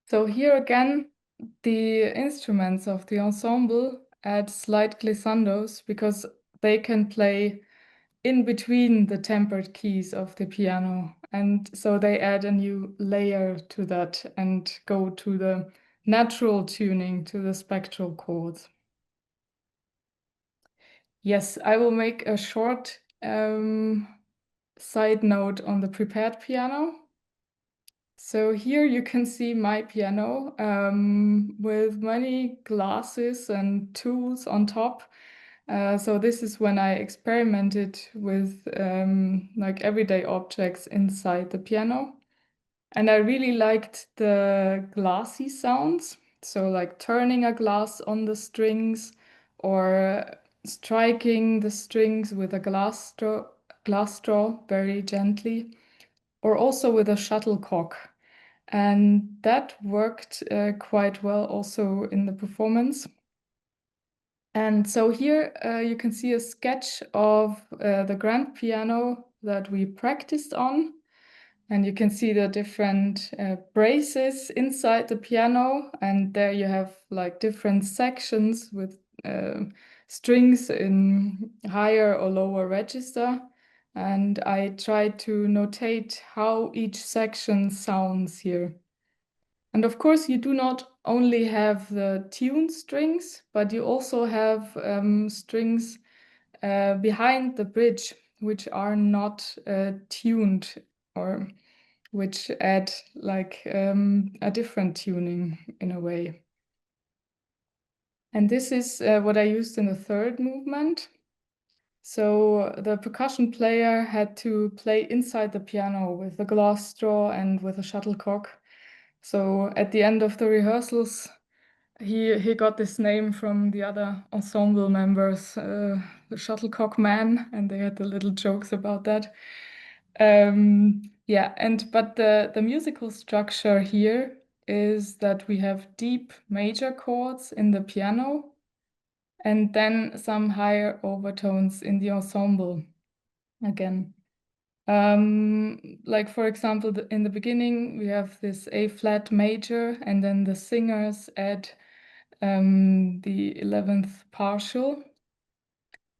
So here again, the instruments of the ensemble add slight glissandos because they can play in between the tempered keys of the piano. And so they add a new layer to that and go to the natural tuning, to the spectral chords. Yes, I will make a short side note on the prepared piano. So here you can see my piano with many glasses and tools on top. So this is when I experimented with like everyday objects inside the piano. And I really liked the glassy sounds. So like turning a glass on the strings or striking the strings with a glass straw very gently. or also with a shuttlecock. And that worked quite well also in the performance. And so here you can see a sketch of the grand piano that we practiced on. And you can see the different braces inside the piano. And there you have like different sections with strings in higher or lower register. And I tried to notate how each section sounds here. And of course, you do not only have the tuned strings, but you also have strings behind the bridge, which are not tuned, or which add like a different tuning in a way. And this is what I used in the third movement. So the percussion player had to play inside the piano with a glass straw and with a shuttlecock. So at the end of the rehearsals, he got this name from the other ensemble members, the shuttlecock man, and they had the little jokes about that. Yeah, but the musical structure here is that we have deep major chords in the piano, and then some higher overtones in the ensemble again. Like for example, in the beginning, we have this A flat major, and then the singers add the 11th partial.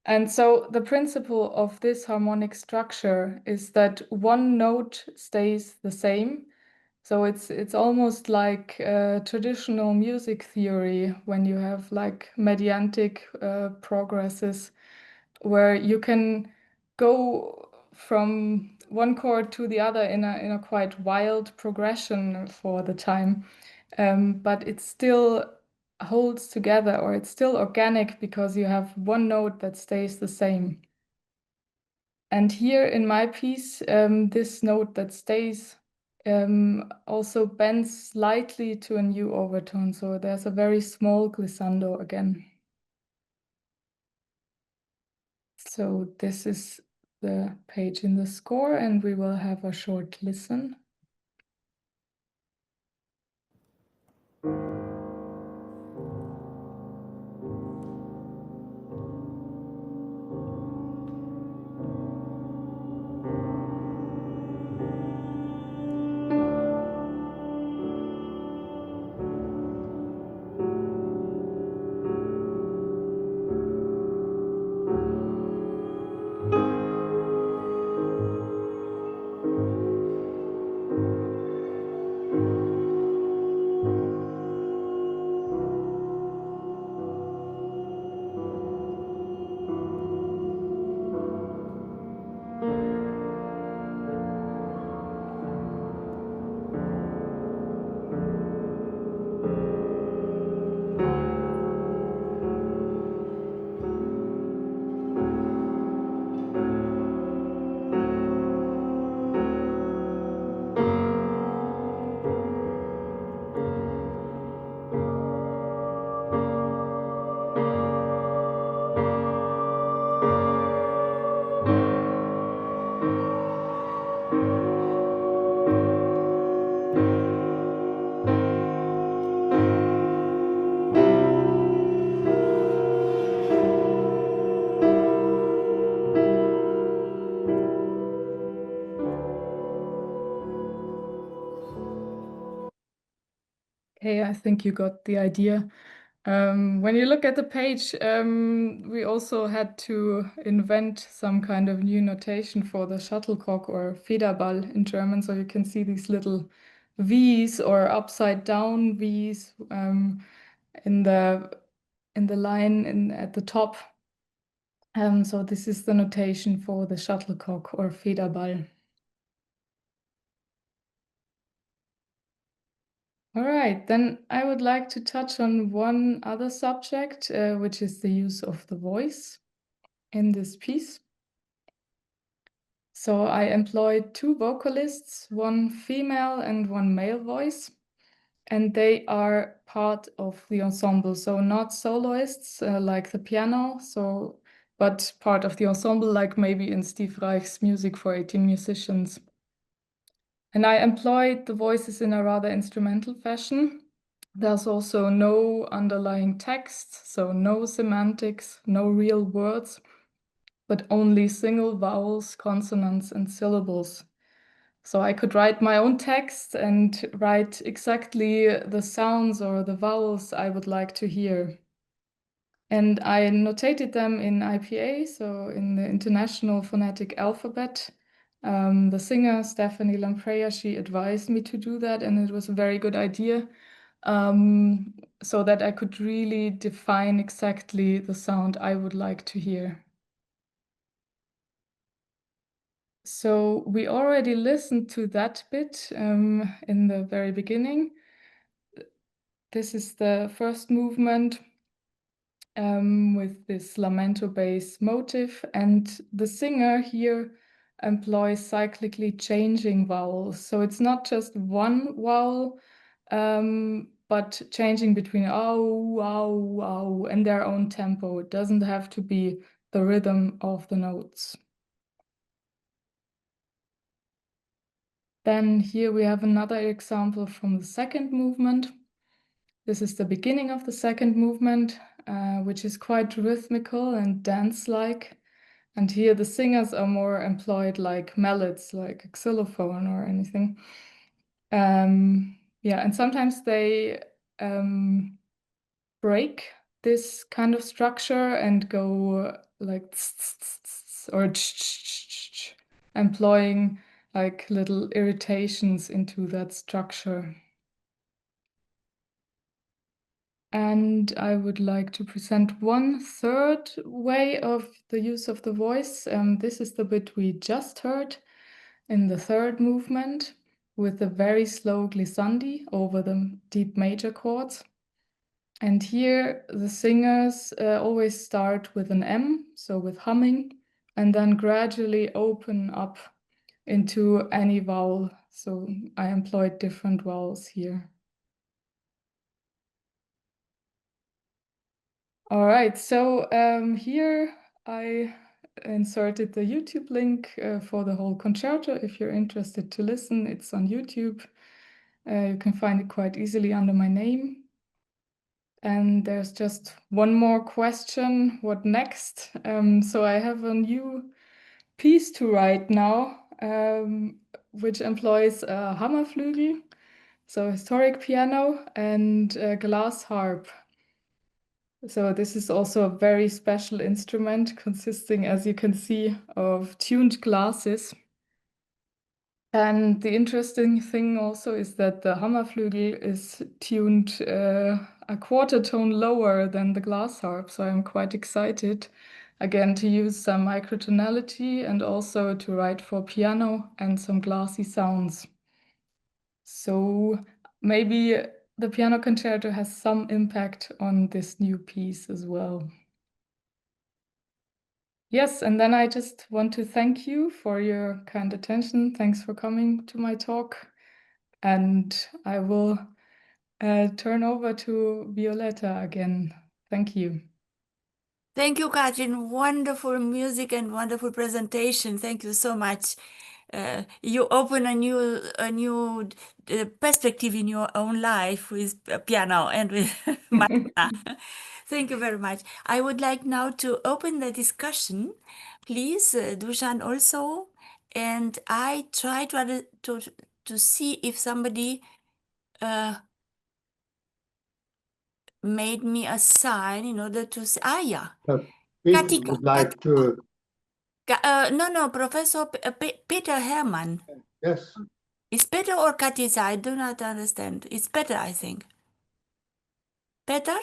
And so the principle of this harmonic structure is that one note stays the same. So it's almost like traditional music theory when you have like mediantic progresses where you can go from one chord to the other in a quite wild progression for the time. But it still holds together, or it's still organic because you have one note that stays the same. And here in my piece, this note that stays also bends slightly to a new overtone. So there's a very small glissando again. So this is the page in the score, and we will have a short listen. Okay, I think you got the idea. When you look at the page, we also had to invent some kind of new notation for the shuttlecock, or Federball in German. So you can see these little V's or upside down V's in the line at the top. So this is the notation for the shuttlecock or Federball. All right, then I would like to touch on one other subject, which is the use of the voice in this piece. So I employed two vocalists, one female and one male voice, and they are part of the ensemble. So not soloists like the piano, but part of the ensemble, like maybe in Steve Reich's Music for 18 Musicians. And I employed the voices in a rather instrumental fashion. There's also no underlying text, so no semantics, no real words, but only single vowels, consonants, and syllables. So I could write my own text and write exactly the sounds or the vowels I would like to hear. And I notated them in IPA, so in the International Phonetic Alphabet. The singer, Stephanie Lampreia, she advised me to do that, and it was a very good idea, so that I could really define exactly the sound I would like to hear. So we already listened to that bit in the very beginning. This is the first movement with this lamento bass motive, and the singer here employs cyclically changing vowels. So it's not just one vowel, but changing between ow, ow, ow, and their own tempo. It doesn't have to be the rhythm of the notes. Then here we have another example from the second movement. This is the beginning of the second movement, which is quite rhythmical and dance-like. And here the singers are more employed like mallets, like a xylophone or anything. Yeah, and sometimes they break this kind of structure and go like or employing like little irritations into that structure. And I would like to present one third way of the use of the voice. This is the bit we just heard in the third movement with the very slow glissandi over the deep major chords. And here the singers always start with an M, so with humming, and then gradually open up into any vowel. So I employed different vowels here. All right, so here I inserted the YouTube link for the whole concerto. If you're interested to listen, it's on YouTube. You can find it quite easily under my name. And there's just one more question, what next? So I have a new piece to write now, which employs a Hammerflügel, so historic piano, and a glass harp. So this is also a very special instrument consisting, as you can see, of tuned glasses. And the interesting thing also is that the Hammerflügel is tuned a quarter tone lower than the glass harp. So I'm quite excited, again, to use some microtonality and also to write for piano and some glassy sounds. So maybe the piano concerto has some impact on this new piece as well. Yes, and then I just want to thank you for your kind attention. Thanks for coming to my talk. And I will turn over to Violeta again. Thank you. Thank you, Katrin. Wonderful music and wonderful presentation. Thank you so much. You open a new perspective in your own life with piano and with Marina. Thank you very much. I would like now to open the discussion. Please, Dušan also. And I try to see if somebody made me a sign in order to say, yeah. Peter Katika. would like to. No, Professor Peter Hermann. Yes. It's Peter or Katica? I do not understand. It's Peter, I think. Peter?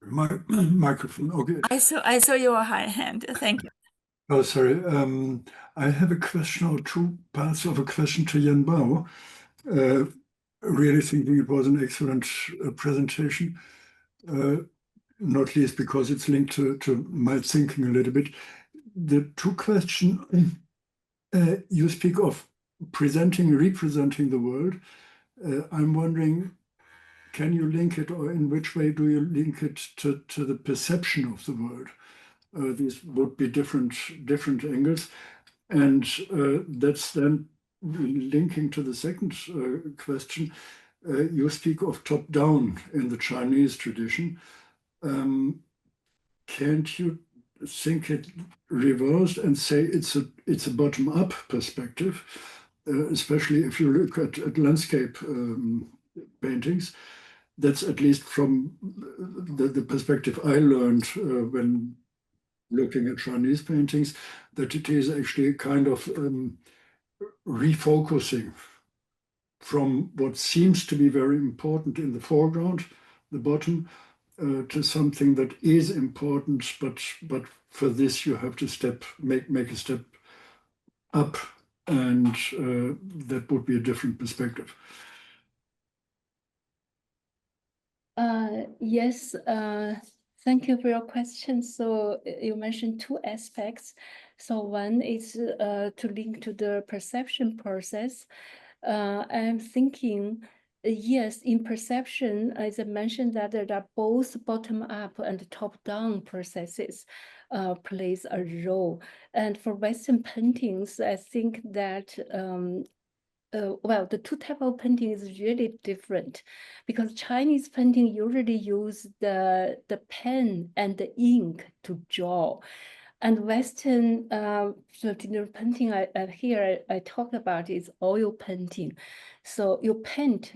Microphone, okay. I saw your hand. Thank you. Oh, sorry. I have a question or two parts of a question to Jan Bau. Really thinking it was an excellent presentation, not least because it's linked to my thinking a little bit. The two questions, you speak of representing the world. I'm wondering, can you link it, or in which way do you link it to the perception of the world? These would be different angles. And that's then linking to the second question. You speak of top-down in the Chinese tradition. Can't you think it reversed and say it's a bottom-up perspective, especially if you look at landscape paintings? That's at least from the perspective I learned when looking at Chinese paintings, that it is actually a kind of refocusing from what seems to be very important in the foreground, the bottom, to something that is important, but for this you have to make a step up, and that would be a different perspective. Yes, thank you for your question. So you mentioned two aspects. So one is to link to the perception process. I'm thinking, yes, in perception, as I mentioned, that there are both bottom-up and top-down processes plays a role. And for Western paintings, I think that well, the two types of painting is really different, because Chinese painting usually use the pen and the ink to draw, and Western traditional painting I talk about is oil painting. So you paint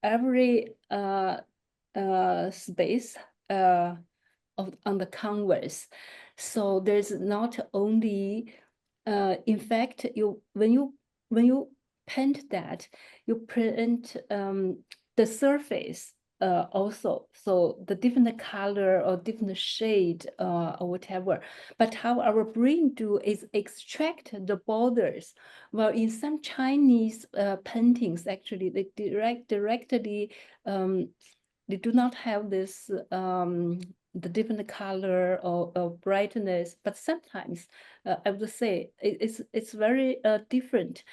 every space on the canvas. So there's not only in fact when you paint that, you paint the surface also, so the different color or different shade or whatever. But how our brain do is extract the borders. Well, in some Chinese paintings, actually, they directly they do not have this the different color or brightness, but sometimes I would say it's very different.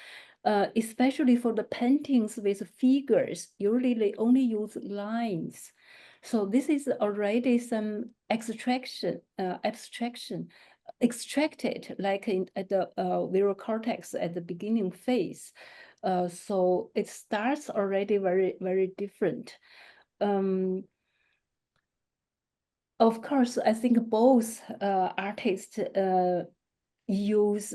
Especially for the paintings with figures, usually they only use lines. So this is already some abstraction, extracted, like at the visual cortex at the beginning phase. So it starts already very, very different. Of course, I think both artists use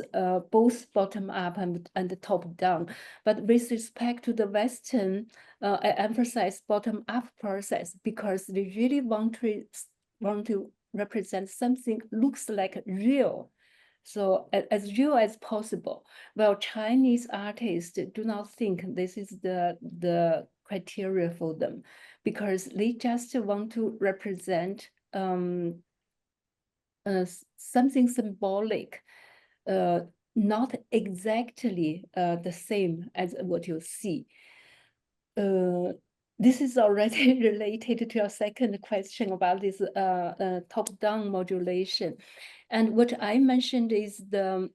both bottom up and the top down. But with respect to the Western, I emphasize bottom up process because we really want to represent something looks like real. So as real as possible. Well, Chinese artists do not think this is the criteria for them, because they just want to represent something symbolic, not exactly the same as what you see. This is already related to your second question about this top-down modulation. And what I mentioned is the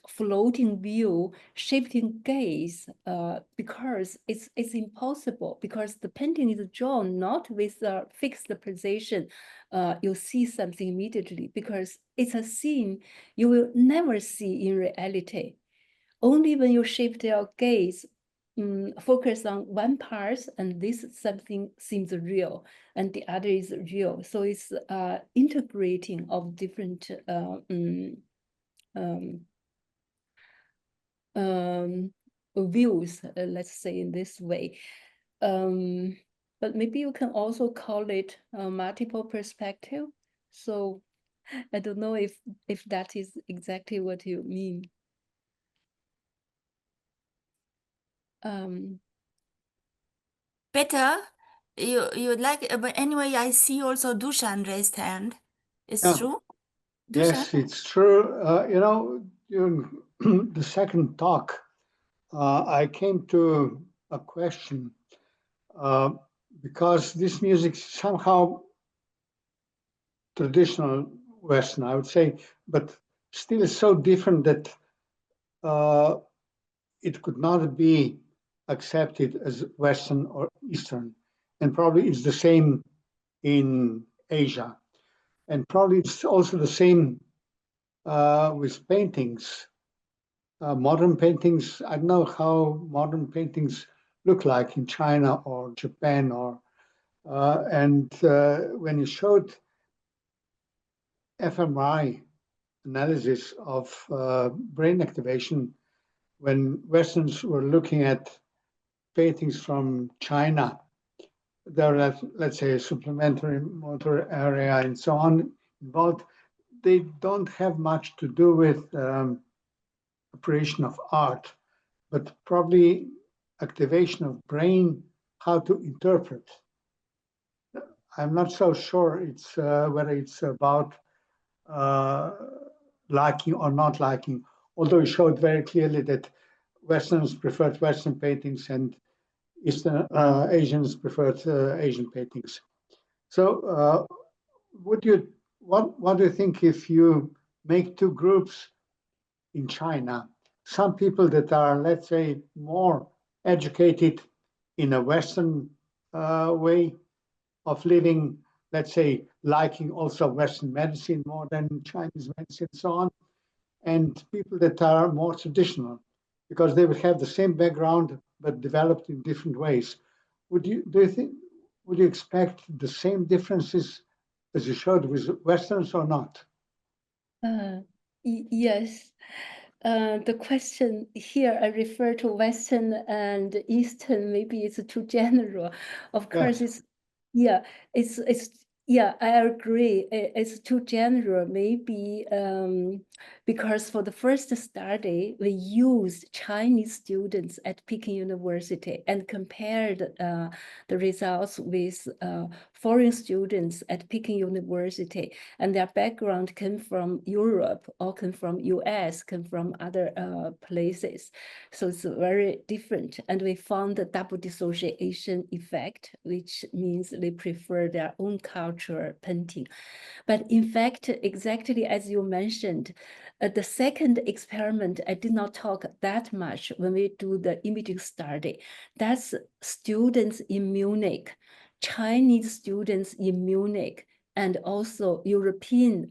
floating view, shifting gaze, because it's impossible, because the painting is drawn not with a fixed position. You see something immediately, because it's a scene you will never see in reality. Only when you shift your gaze, focus on one part, and this something seems real, and the other is real. So it's integrating of different views, let's say in this way. But maybe you can also call it multiple perspective. So I don't know if that is exactly what you mean. Peter, you like, but anyway, I see also Dušan raised hand. It's true? Dušan? Yes, it's true. You know, during the second talk, I came to a question because this music is somehow traditional Western, I would say, but still so different that it could not be accepted as Western or Eastern. And probably it's the same in Asia. And probably it's also the same with paintings. modern paintings. I don't know how modern paintings look like in China or Japan, or when you showed fMRI analysis of brain activation, when Westerns were looking at paintings from China, there are, let's say, a supplementary motor area and so on involved. They don't have much to do with appreciation of art, but probably activation of brain, how to interpret. I'm not so sure it's whether it's about liking or not liking, although it showed very clearly that Westerns preferred Western paintings and Eastern Asians preferred Asian paintings. So what do you think if you make two groups in China, some people that are, let's say, more educated in a Western way of living, let's say, liking also Western medicine more than Chinese medicine and so on, and people that are more traditional, because they would have the same background but developed in different ways. Would you expect the same differences as you showed with Westerns or not? Yes. The question here, I refer to Western and Eastern, maybe it's too general. Of course, Yes. I agree. It's too general, maybe because for the first study, we used Chinese students at Peking University and compared the results with foreign students at Peking University, and their background came from Europe or came from US, came from other places. So it's very different. And we found the double dissociation effect, which means they prefer their own culture painting. But in fact, exactly as you mentioned, the second experiment, I did not talk that much when we do the imaging study. That's students in Munich, Chinese students in Munich, and also Europeans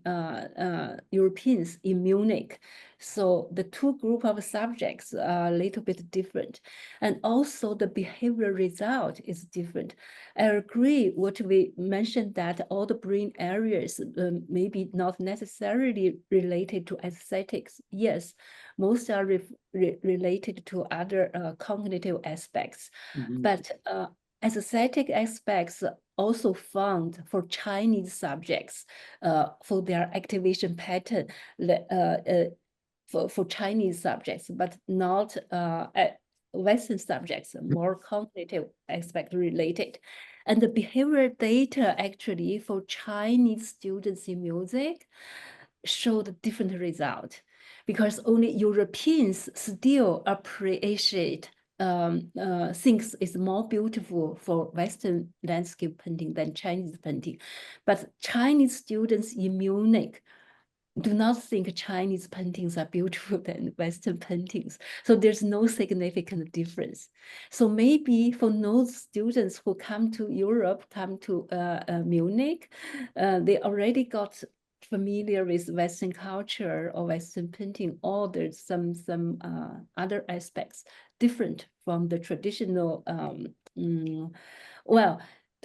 in Munich. So the two groups of subjects are a little bit different. And also the behavior result is different. I agree what we mentioned, that all the brain areas maybe not necessarily related to aesthetics. Yes, most are related to other cognitive aspects. Mm-hmm. But aesthetic aspects also found for Chinese subjects for their activation pattern for Chinese subjects, but not Western subjects, more cognitive aspect related. And the behavior data actually for Chinese students in music showed different result, because only Europeans still appreciate things is more beautiful for Western landscape painting than Chinese painting. But Chinese students in Munich do not think Chinese paintings are beautiful than Western paintings. So there's no significant difference. So maybe for those students who come to Europe, come to Munich, they already got familiar with Western culture or Western painting, or there's some other aspects different from the traditional. Well,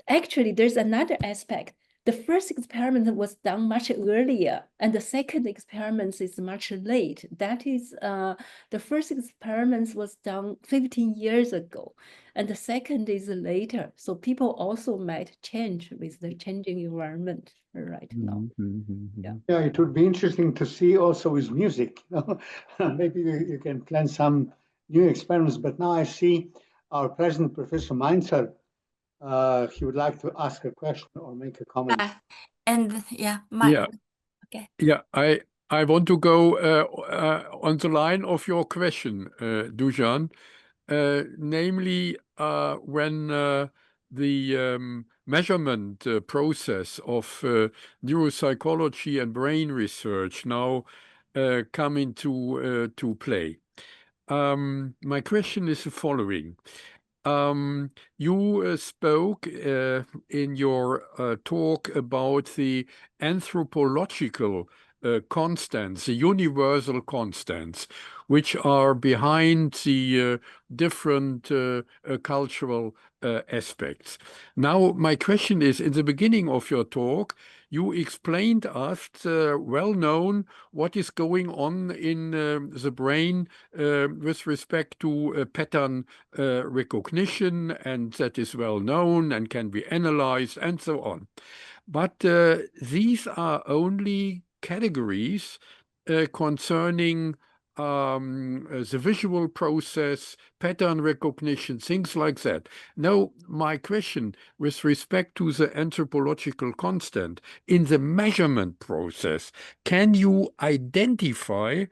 actually, there's another aspect. The first experiment was done much earlier, and the second experiment is much late. That is, the first experiment was done 15 years ago, and the second is later. So people also might change with the changing environment right now. Yeah, it would be interesting to see also with music. Maybe you can plan some new experiments. But now I see our president, Professor Mainzer. He would like to ask a question or make a comment. Okay. Yeah, I want to go on the line of your question, Dušan, namely when the measurement process of neuropsychology and brain research now come into to play. My question is the following. You spoke in your talk about the anthropological constants, the universal constants, which are behind the different cultural aspects. Now, my question is, in the beginning of your talk, you explained us well known what is going on in the brain with respect to pattern recognition, and that is well known and can be analyzed and so on. But these are only categories concerning the visual process, pattern recognition, things like that. Now, my question with respect to the anthropological constant, in the measurement process, can you identify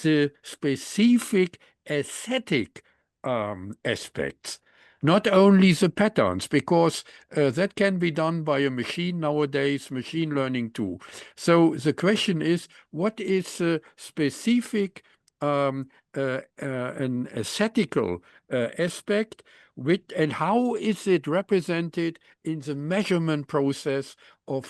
the specific aesthetic aspects? Not only the patterns, because that can be done by a machine nowadays, machine learning too. So the question is, what is the specific an aesthetical aspect, and how is it represented in the measurement process of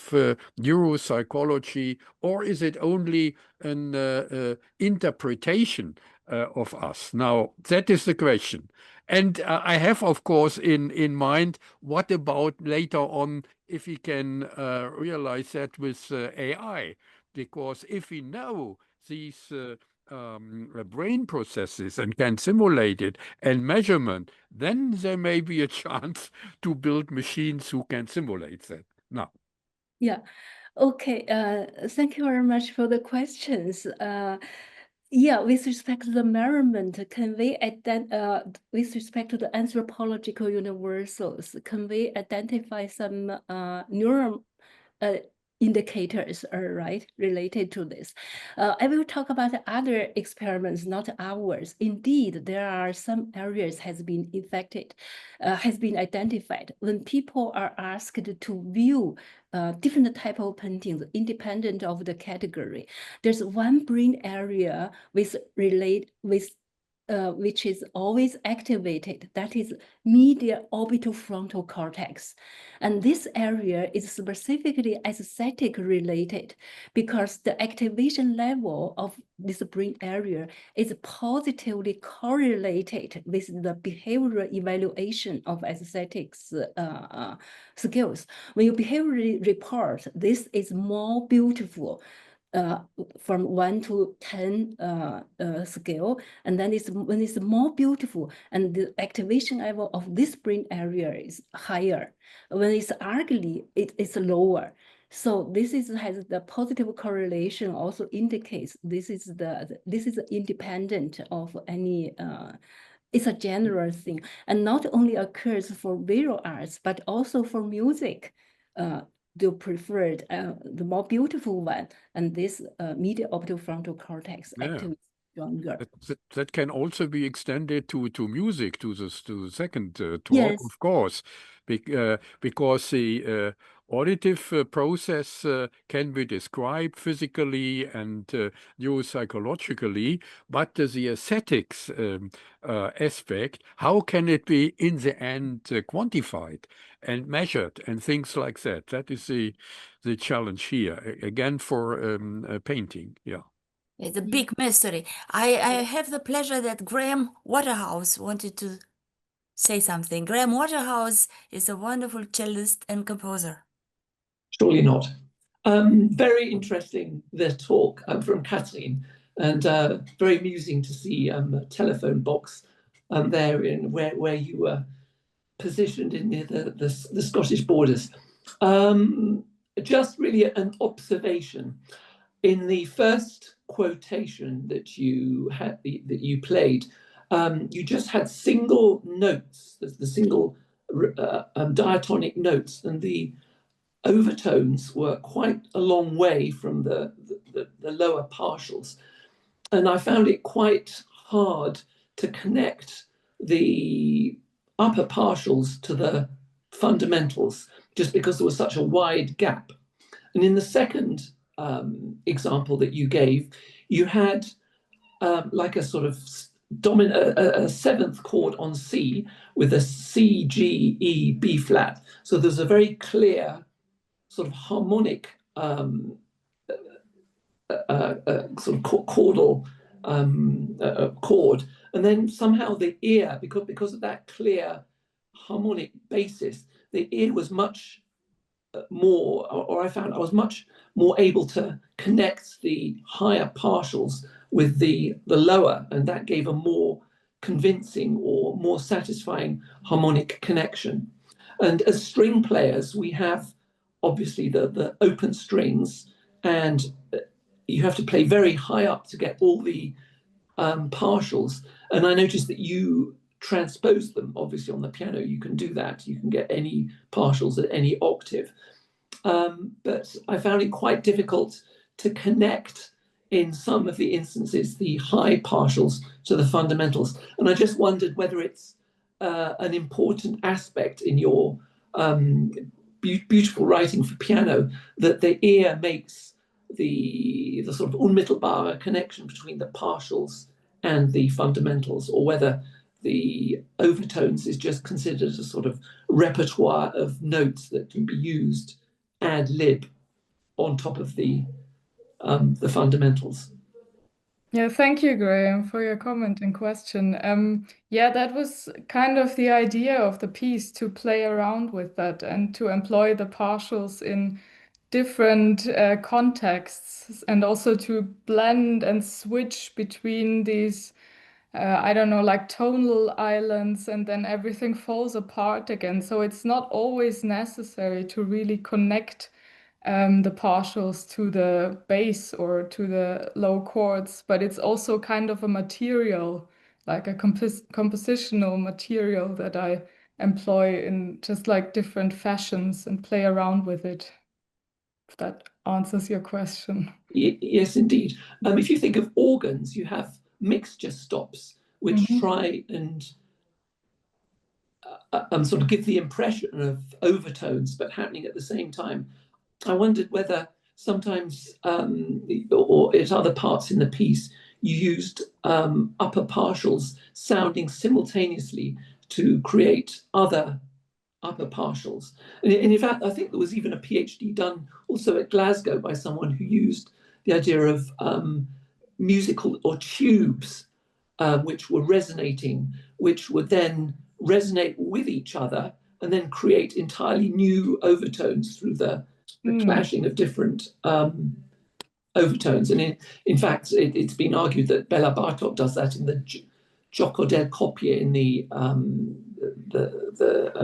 neuropsychology, or is it only an interpretation of us? Now, that is the question. And I have, of course, in mind, what about later on if we can realize that with AI? Because if we know these brain processes and can simulate it and measurement, then there may be a chance to build machines who can simulate that. Now. Yeah. Okay. Thank you very much for the questions. Yeah, with respect to the measurement, can we with respect to the anthropological universals, can we identify some neural indicators are right related to this? I will talk about other experiments, not ours. Indeed, there are some areas has been identified when people are asked to view different type of paintings independent of the category. There's one brain area which is always activated, that is medial orbital frontal cortex. And this area is specifically aesthetic related because the activation level of this brain area is positively correlated with the behavioral evaluation of aesthetics skills. When you behaviorally report, this is more beautiful from 1 to 10 scale, and then when it's more beautiful and the activation level of this brain area is higher. When it's ugly, it's lower. So this has the positive correlation, also indicates this is independent of any. It's a general thing, and not only occurs for visual arts but also for music. They preferred the more beautiful one, and this medial orbital frontal cortex activates stronger. That can also be extended to music, to the second talk, yes. Of course, because the auditive process can be described physically and neuropsychologically, but the aesthetics aspect, how can it be in the end quantified and measured and things like that? That is the challenge here, again, for painting, yeah. It's a big mystery. I have the pleasure that Graham Waterhouse wanted to say something. Graham Waterhouse is a wonderful cellist and composer. Surely not. Very interesting, the talk from Katrin, and very amusing to see a telephone box there in where you were positioned in near the Scottish borders. Just really an observation. In the first quotation that you had, that you played, you just had single notes, the single diatonic notes, and the overtones were quite a long way from the lower partials. And I found it quite hard to connect the upper partials to the fundamentals, just because there was such a wide gap. And in the second example that you gave, you had like a sort of a seventh chord on C with a C, G, E, B flat. So there's a very clear sort of harmonic sort of chordal chord, and then somehow the ear, because of that clear harmonic basis, the ear was much more, or I found I was much more able to connect the higher partials with the lower, and that gave a more convincing or more satisfying harmonic connection. And as string players, we have obviously the open strings, and you have to play very high up to get all the partials. And I noticed that you transpose them. Obviously on the piano you can do that, you can get any partials at any octave, but I found it quite difficult to connect in some of the instances the high partials to the fundamentals. And I just wondered whether it's an important aspect in your beautiful writing for piano, that the ear makes the sort of unmittelbare connection between the partials and the fundamentals, or whether the overtones is just considered a sort of repertoire of notes that can be used ad lib on top of the fundamentals. Yeah, thank you, Graham, for your comment and question. Yeah, that was kind of the idea of the piece, to play around with that and to employ the partials in different contexts, and also to blend and switch between these, I don't know, like tonal islands, and then everything falls apart again. So it's not always necessary to really connect the partials to the bass or to the low chords, but it's also kind of a material, like a compositional material that I employ in just like different fashions and play around with it. If that answers your question. Yes, indeed. If you think of organs, you have mixture stops, which try and sort of give the impression of overtones, but happening at the same time. I wondered whether sometimes, or at other parts in the piece, you used upper partials sounding simultaneously to create other upper partials. And in fact, I think there was even a PhD done also at Glasgow by someone who used the idea of musical or tubes which were resonating, which would then resonate with each other and then create entirely new overtones through the clashing of different overtones. And in fact, it's been argued that Bela Bartok does that in the Gioco del Coppie in the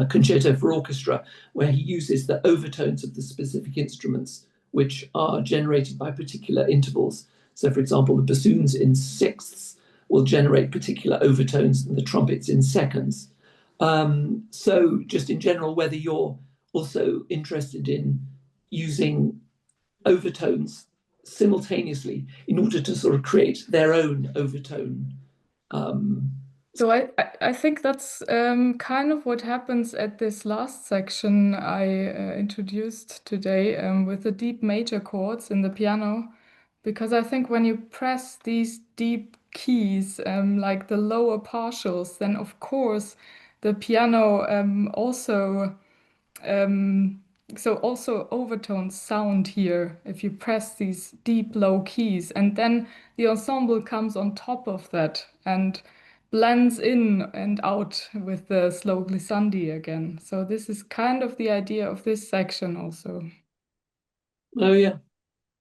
Concerto for Orchestra, where he uses the overtones of the specific instruments, which are generated by particular intervals. So, for example, the bassoons in sixths will generate particular overtones, and the trumpets in seconds. So, just in general, whether you're also interested in using overtones simultaneously in order to sort of create their own overtone. So I think that's kind of what happens at this last section I introduced today with the deep major chords in the piano, because I think when you press these deep keys, like the lower partials, then of course the piano also overtones sound here if you press these deep low keys, and then the ensemble comes on top of that and blends in and out with the slow glissandi again. So this is kind of the idea of this section also. Oh yeah,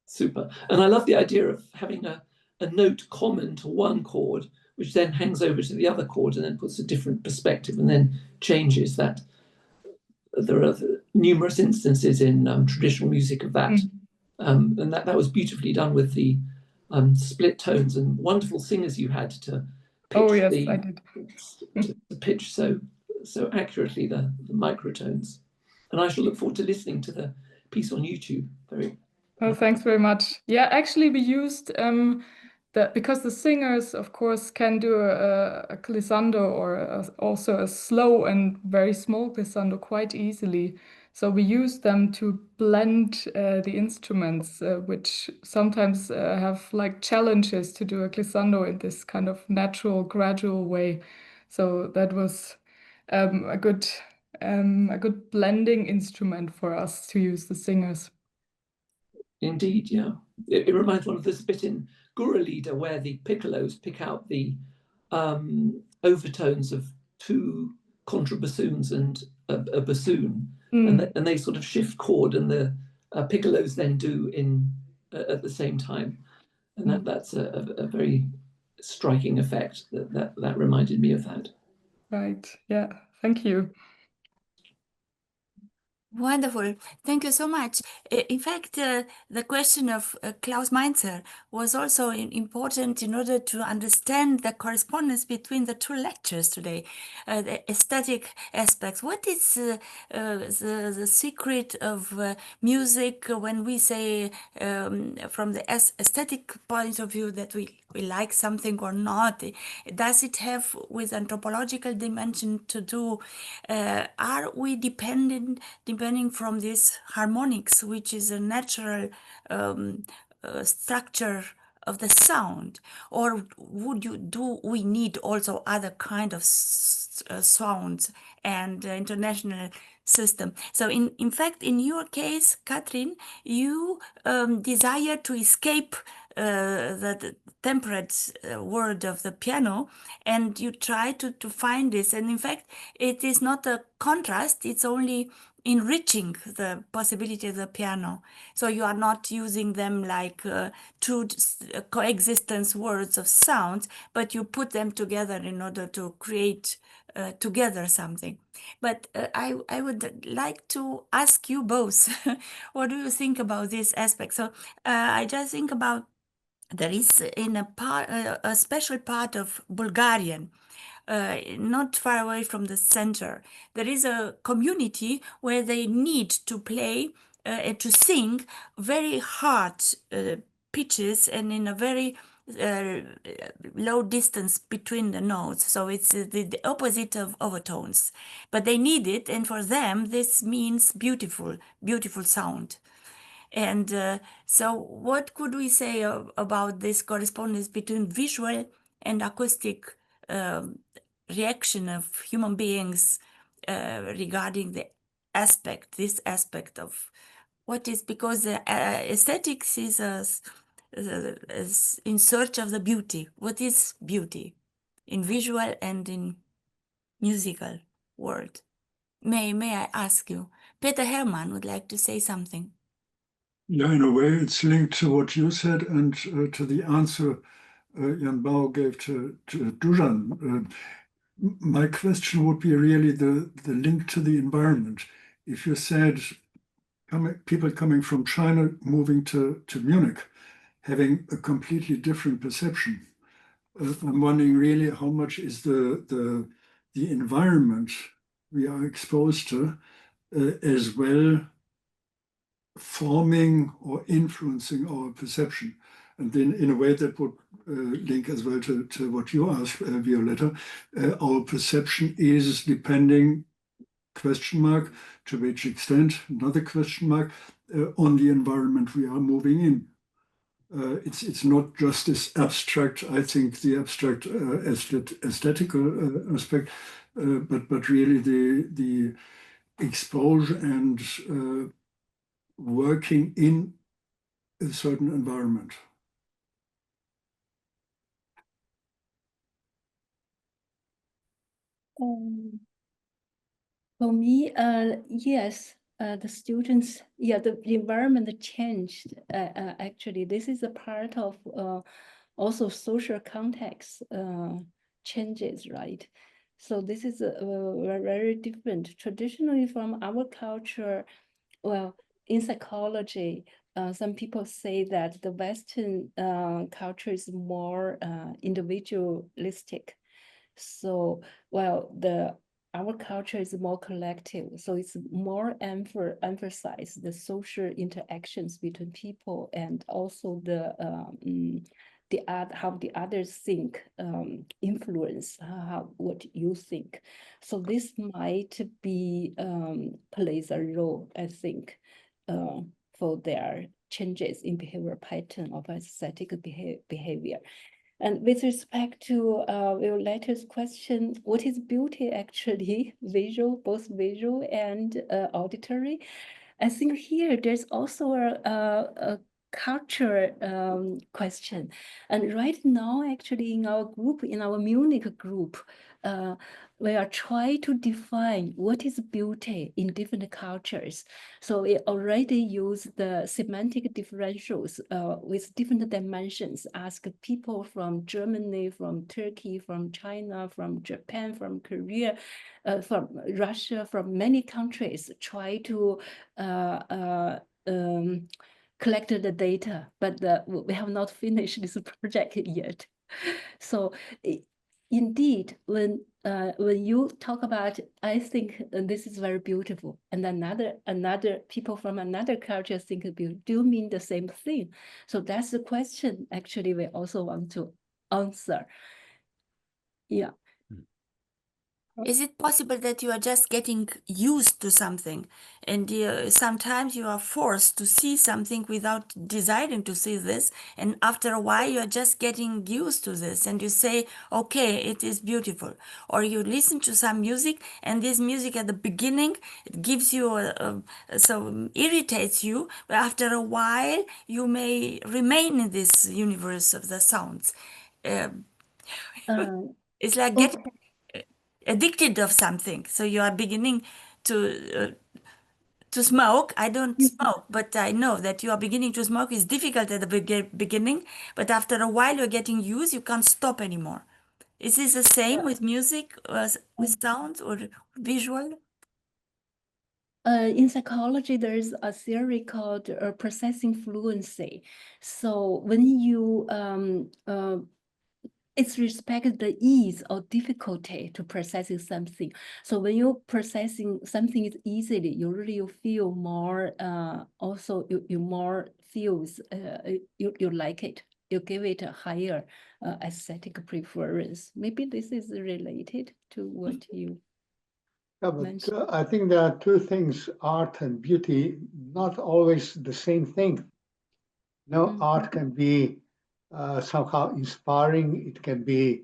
super. And I love the idea of having a note common to one chord, which then hangs over to the other chord and then puts a different perspective and then changes that. There are numerous instances in traditional music of that. And that was beautifully done with the split tones, and wonderful singers you had to pitch. Oh yes, I did. To pitch so accurately the microtones. And I shall look forward to listening to the piece on YouTube. Oh, thanks very much. Yeah, actually we used because the singers, of course, can do a glissando or also a slow and very small glissando quite easily. So we use them to blend the instruments, which sometimes have like challenges to do a glissando in this kind of natural, gradual way. So that was a good blending instrument for us to use, the singers. Indeed, yeah. it reminds one of this bit in Gura Leader where the piccolos pick out the overtones of two contrabassoons and a bassoon, and they sort of shift chord, and the piccolos then do in at the same time, and that's a very striking effect. That reminded me of that. Right. Yeah. Thank you. Wonderful. Thank you so much. In fact, the question of Klaus Mainzer was also important in order to understand the correspondence between the two lectures today, the aesthetic aspects. What is the secret of music when we say from the aesthetic point of view that we like something or not? Does it have with anthropological dimension to do? Are we depending from this harmonics, which is a natural structure of the sound, or do we need also other kind of sounds and international system? So in fact, in your case, Katrin, you desire to escape the temperate word of the piano, and you try to find this. And in fact, it is not a contrast, it's only enriching the possibility of the piano. So you are not using them like two coexistence words of sounds, but you put them together in order to create together something. But I would like to ask you both, what do you think about this aspect? So I just think about, there is in a special part of Bulgarian, not far away from the center, there is a community where they need to play and to sing very hard pitches and in a very low distance between the notes. So it's the opposite of overtones, but they need it, and for them this means beautiful sound. And so what could we say about this correspondence between visual and acoustic reaction of human beings regarding this aspect of what is, because aesthetics is in search of the beauty. What is beauty in visual and in musical world? May I ask you? Peter Hermann would like to say something. Yeah, in a way, it's linked to what you said and to the answer Jan Bauer gave to Dušan. My question would be really the link to the environment. If you said people coming from China moving to Munich, having a completely different perception, I'm wondering really how much is the environment we are exposed to as well forming or influencing our perception. And then in a way that would link as well to what you asked, Violeta. Our perception is depending, question mark, to which extent, another question mark, on the environment we are moving in. It's not just this abstract, I think the abstract aesthetical aspect, but really the exposure and working in a certain environment. For me, yes, the students, the environment changed. Actually, this is a part of also social context changes, right? So this is very different. Traditionally, from our culture, well, in psychology, some people say that the Western culture is more individualistic. So, well, our culture is more collective, so it's more emphasize the social interactions between people, and also how the others think influence what you think. So this might be plays a role, I think, for their changes in behavior pattern of aesthetic behavior. And with respect to Violeta's question, what is beauty actually? Visual, both visual and auditory. I think here there's also a culture question. And right now, actually, in our group, in our Munich group, we are trying to define what is beauty in different cultures. So we already use the semantic differentials with different dimensions, ask people from Germany, from Turkey, from China, from Japan, from Korea, from Russia, from many countries, try to collect the data, but we have not finished this project yet. So indeed, when you talk about, I think this is very beautiful, and another people from another culture think beautiful, do mean the same thing. So that's the question actually we also want to answer. Yeah. Is it possible that you are just getting used to something, and sometimes you are forced to see something without desiring to see this, and after a while you are just getting used to this, and you say, okay, it is beautiful. Or you listen to some music, and this music at the beginning, it gives you, so irritates you, but after a while you may remain in this universe of the sounds. It's like getting addicted of something. So you are beginning to smoke. I don't smoke, but I know that you are beginning to smoke is difficult at the beginning, but after a while you're getting used, you can't stop anymore. Is this the same with music, with sounds or visual? In psychology, there's a theory called processing fluency. So when you it's respect the ease or difficulty to processing something. So when you're processing something easily, you feel more, also you more feels, you like it. You give it a higher aesthetic preference. Maybe this is related to what you mentioned. I think there are two things, art and beauty, not always the same thing. Art can be somehow inspiring. It can be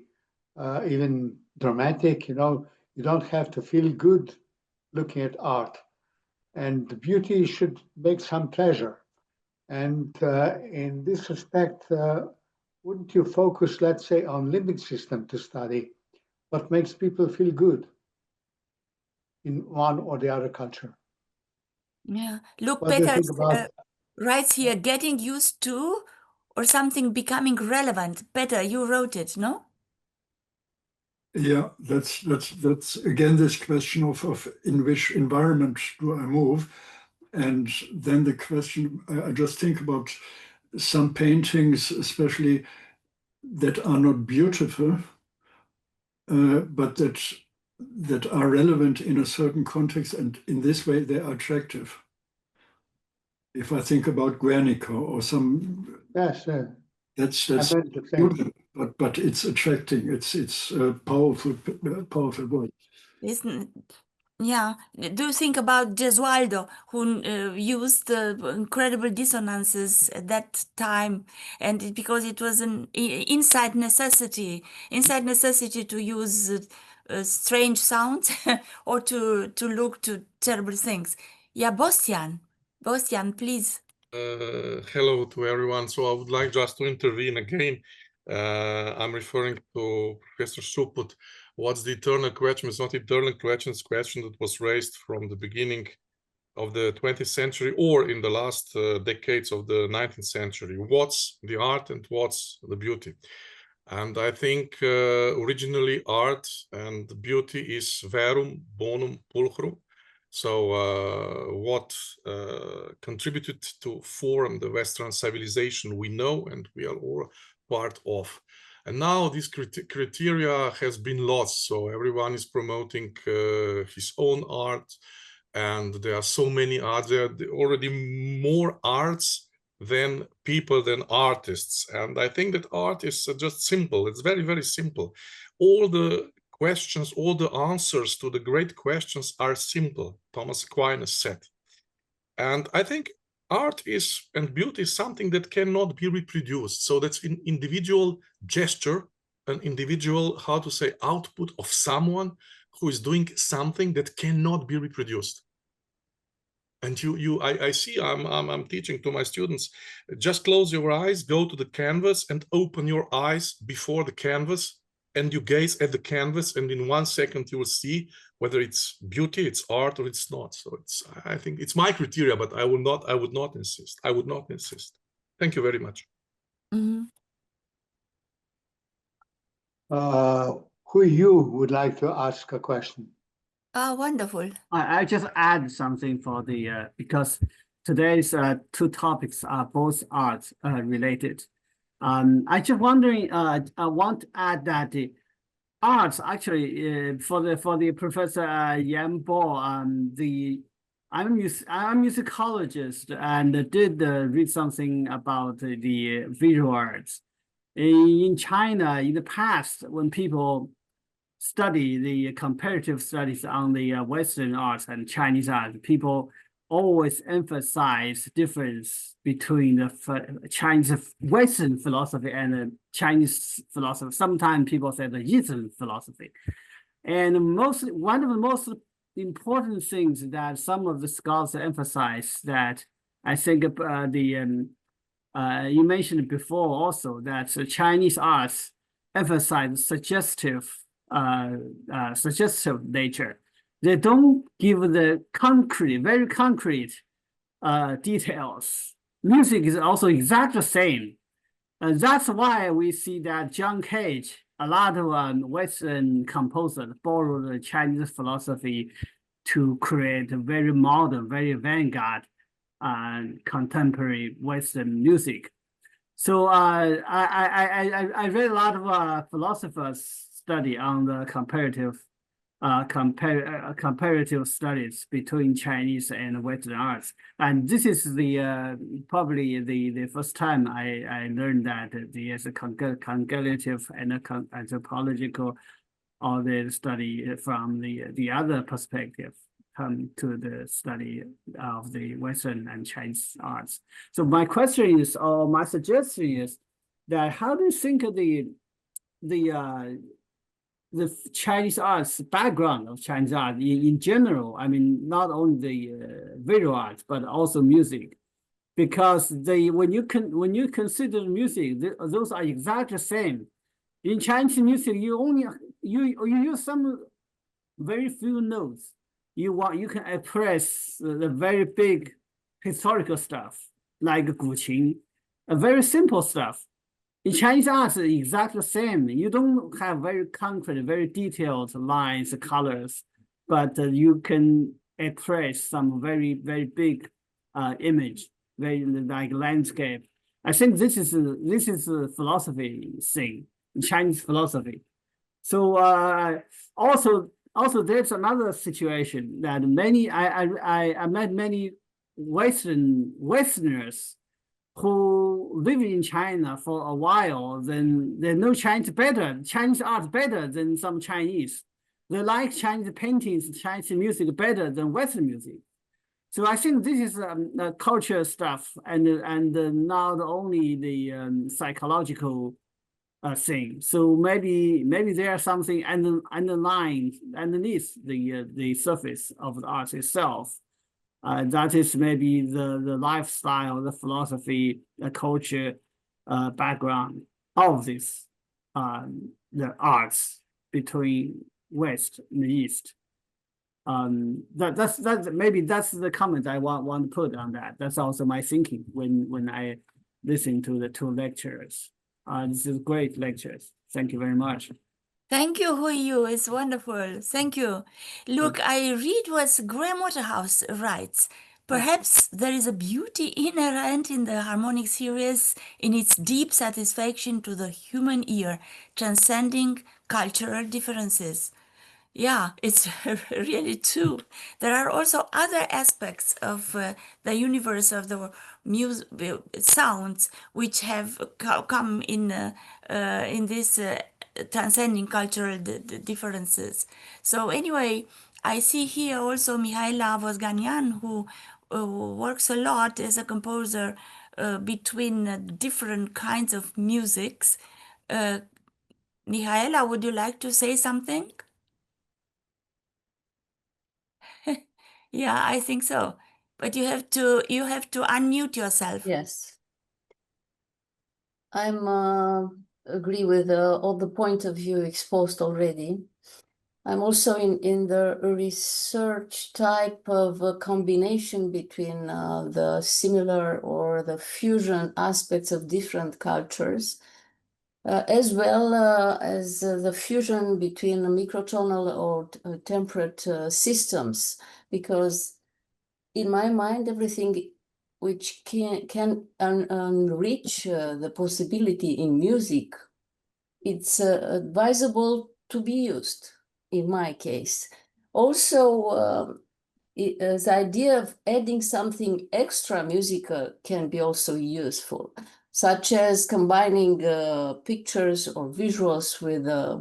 even dramatic. You don't have to feel good looking at art, and the beauty should make some pleasure. And in this respect, wouldn't you focus, let's say, on limbic system to study what makes people feel good in one or the other culture? Yeah. Look, What do you Peter think about? writes here, getting used to or something becoming relevant. Peter, you wrote it, no? Yeah, that's again this question of in which environment do I move, and then the question I just think about some paintings, especially that are not beautiful, but that are relevant in a certain context, and in this way they are attractive. If I think about Guernica or some, Yes, that's beautiful, but it's attracting. It's a powerful word. Isn't yeah. Do you think about Gesualdo, who used incredible dissonances at that time, and because it was an inside necessity to use strange sounds or to look to terrible things. Yeah, Bostian, please. Hello to everyone. So I would like just to intervene again. I'm referring to Professor Šuput. What's the eternal question? It's not eternal question, it's a question that was raised from the beginning of the 20th century or in the last decades of the 19th century. What's the art and what's the beauty? And I think originally art and beauty is verum bonum pulchrum. So what contributed to form the Western civilization we know and we are all part of. And now this criteria has been lost. So everyone is promoting his own art, and there are so many arts. There are already more arts than people, than artists. And I think that art is just simple. It's very, very simple. All the questions, all the answers to the great questions are simple, Thomas Aquinas said. And I think art is, and beauty is something that cannot be reproduced. So that's an individual gesture, an individual, how to say, output of someone who is doing something that cannot be reproduced. And I see I'm teaching to my students, just close your eyes, go to the canvas and open your eyes before the canvas, and you gaze at the canvas, and in 1 second you will see whether it's beauty, it's art, or it's not. So I think it's my criteria, but I would not insist. I would not insist. Thank you very much. Mm-hmm. Who you would like to ask a question? Wonderful. I just add something for the because today's two topics are both art related. I just wondering. I want to add that the arts actually for the Professor Yan Bo. I'm a musicologist and did read something about the visual arts in China in the past when people study the comparative studies on the Western arts and Chinese art, people always emphasize difference between the Chinese Western philosophy and the Chinese philosophy. Sometimes people say the Eastern philosophy. And one of the most important things that some of the scholars emphasize that I think you mentioned before also that the Chinese arts emphasize suggestive nature. They don't give the very concrete details. Music is also exactly the same. And that's why we see that John Cage, a lot of Western composers borrowed the Chinese philosophy to create a very modern, very vanguard contemporary Western music. So I read a lot of philosophers study on the comparative studies between Chinese and Western arts, and this is the probably the first time I learned that there's a cognitive and a anthropological or the study from the other perspective come to the study of the Western and Chinese arts. So my question is, or my suggestion is, that how do you think of the Chinese arts background of Chinese art in general? I mean, not only the visual arts but also music, because when you consider music, those are exactly the same. In Chinese music, you use some very few notes. You can express the very big historical stuff like guqin, a very simple stuff. In Chinese art, it's exactly the same. You don't have very concrete, very detailed lines, colors, but you can express some very, very big image, very like landscape. I think this is a philosophy thing, Chinese philosophy. So also there's another situation that I met many Westerners who live in China for a while, then they know Chinese art better than some Chinese. They like Chinese paintings, Chinese music better than Western music. So I think this is culture stuff and not only the psychological thing. So maybe there are something underneath the surface of the art itself. That is maybe the lifestyle, the philosophy, the culture background of this, the arts between West and East. That's maybe that's the comment I want to put on that. That's also my thinking when I listen to the two lectures. This is great lectures. Thank you very much. Thank you, Huiyu. It's wonderful. Thank you. Look, I read what Graham Waterhouse writes. Perhaps there is a beauty inherent in the harmonic series in its deep satisfaction to the human ear, transcending cultural differences. Yeah, it's really true. There are also other aspects of the universe of the music sounds which have come in this transcending cultural differences. So anyway, I see here also Mihaela Vosganyan, who works a lot as a composer between different kinds of musics. Mihaela, would you like to say something? Yeah, I think so. but you have to unmute yourself. Yes. I'm agree with all the point of view exposed already. I'm also in the research type of a combination between the similar or the fusion aspects of different cultures, as well as the fusion between microtonal or temperate systems, because in my mind, everything which can enrich the possibility in music, it's advisable to be used, in my case. Also, the idea of adding something extra musical can be also useful, such as combining pictures or visuals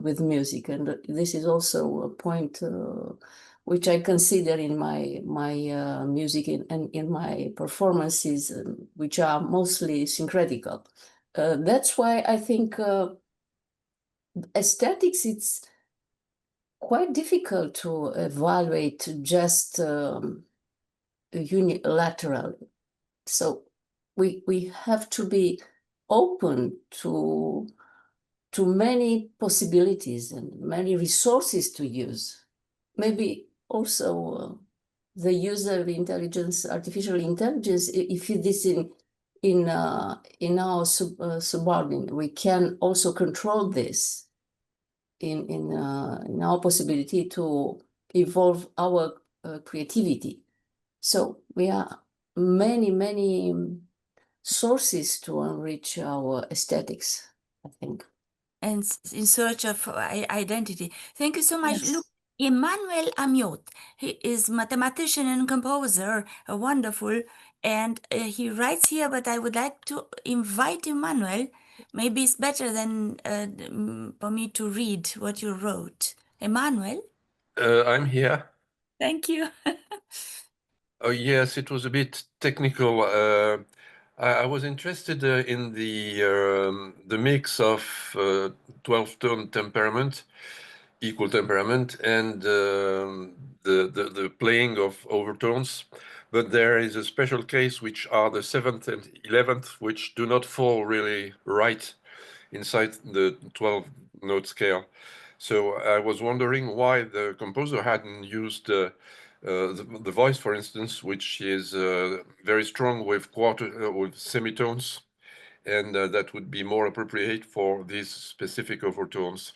with music. And this is also a point which I consider in my music and in my performances, which are mostly syncretical. That's why I think aesthetics, it's quite difficult to evaluate just unilateral. So we have to be open to many possibilities and many resources to use. Maybe also the use of artificial intelligence, if it is in our subordinate, we can also control this in our possibility to evolve our creativity. So we are many sources to enrich our aesthetics, I think. And in search of identity. Thank you so much. Yes. Look, Emmanuel Amiot, he is mathematician and composer, wonderful, and he writes here, but I would like to invite Emmanuel. Maybe it's better than for me to read what you wrote. Emmanuel? I'm here. Thank you. Oh, yes, it was a bit technical. I was interested in the mix of 12-tone temperament, equal temperament, and the playing of overtones. But there is a special case, which are the 7th and 11th, which do not fall really right inside the 12-note scale. So I was wondering why the composer hadn't used the voice, for instance, which is very strong with with semitones, and that would be more appropriate for these specific overtones.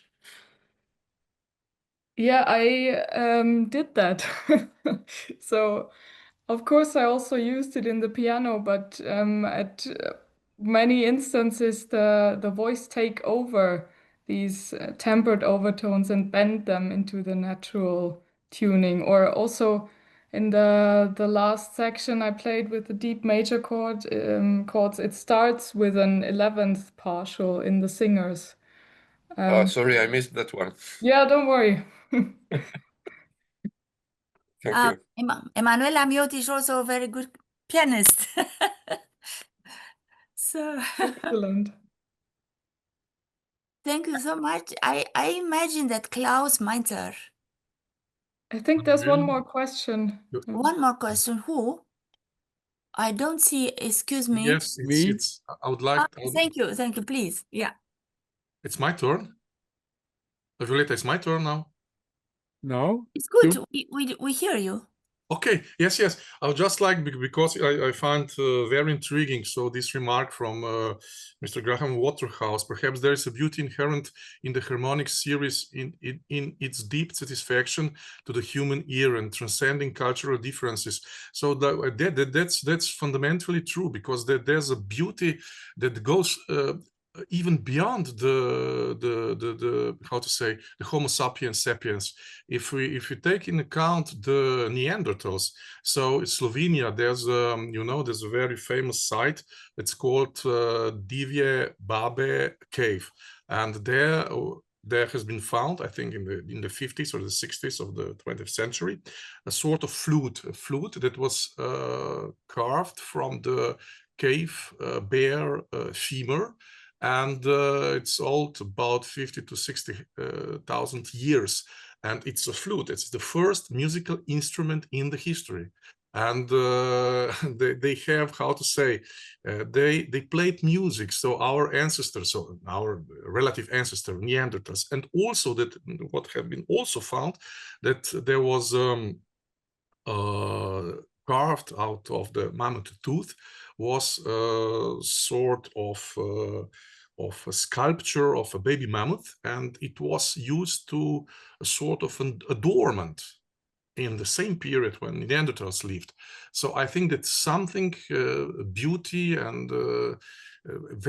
Yeah, I did that. So, of course, I also used it in the piano, but at many instances, the voice take over these tempered overtones and bend them into the natural tuning. Or also in the last section I played with the deep major chords, it starts with an 11th partial in the singers. Sorry, I missed that one. Yeah, don't worry. Thank you. Emmanuel Amiot is also a very good pianist. So Excellent. thank you so much. I imagine that Klaus Meinzer. I think there's one more question. One more question. Who? I don't see. Excuse me. Yes, it's I would like. Thank you. Thank you. Please. Yeah. It's my turn. Violeta, it's my turn now. No? It's good. We hear you. Okay, yes. I would just like, because I find very intriguing, so this remark from Mr. Graham Waterhouse, perhaps there is a beauty inherent in the harmonic series in its deep satisfaction to the human ear and transcending cultural differences. So that's fundamentally true, because there's a beauty that goes even beyond the how to say, the Homo sapiens sapiens. If we take in account the Neanderthals, so in Slovenia there's there's a very famous site. It's called Divje Babe Cave, and there has been found, I think in the 50s or the 60s of the 20th century, a sort of flute that was carved from the cave bear femur. And it's old, about 50 to 60,000 years. And it's a flute. It's the first musical instrument in the history. and they have, how to say, they played music. So our ancestors, so our relative ancestor Neanderthals, and also that what have been also found that there was carved out of the mammoth tooth was a sort of a sculpture of a baby mammoth, and it was used to a sort of an adornment in the same period when Neanderthals lived. So I think that something beauty and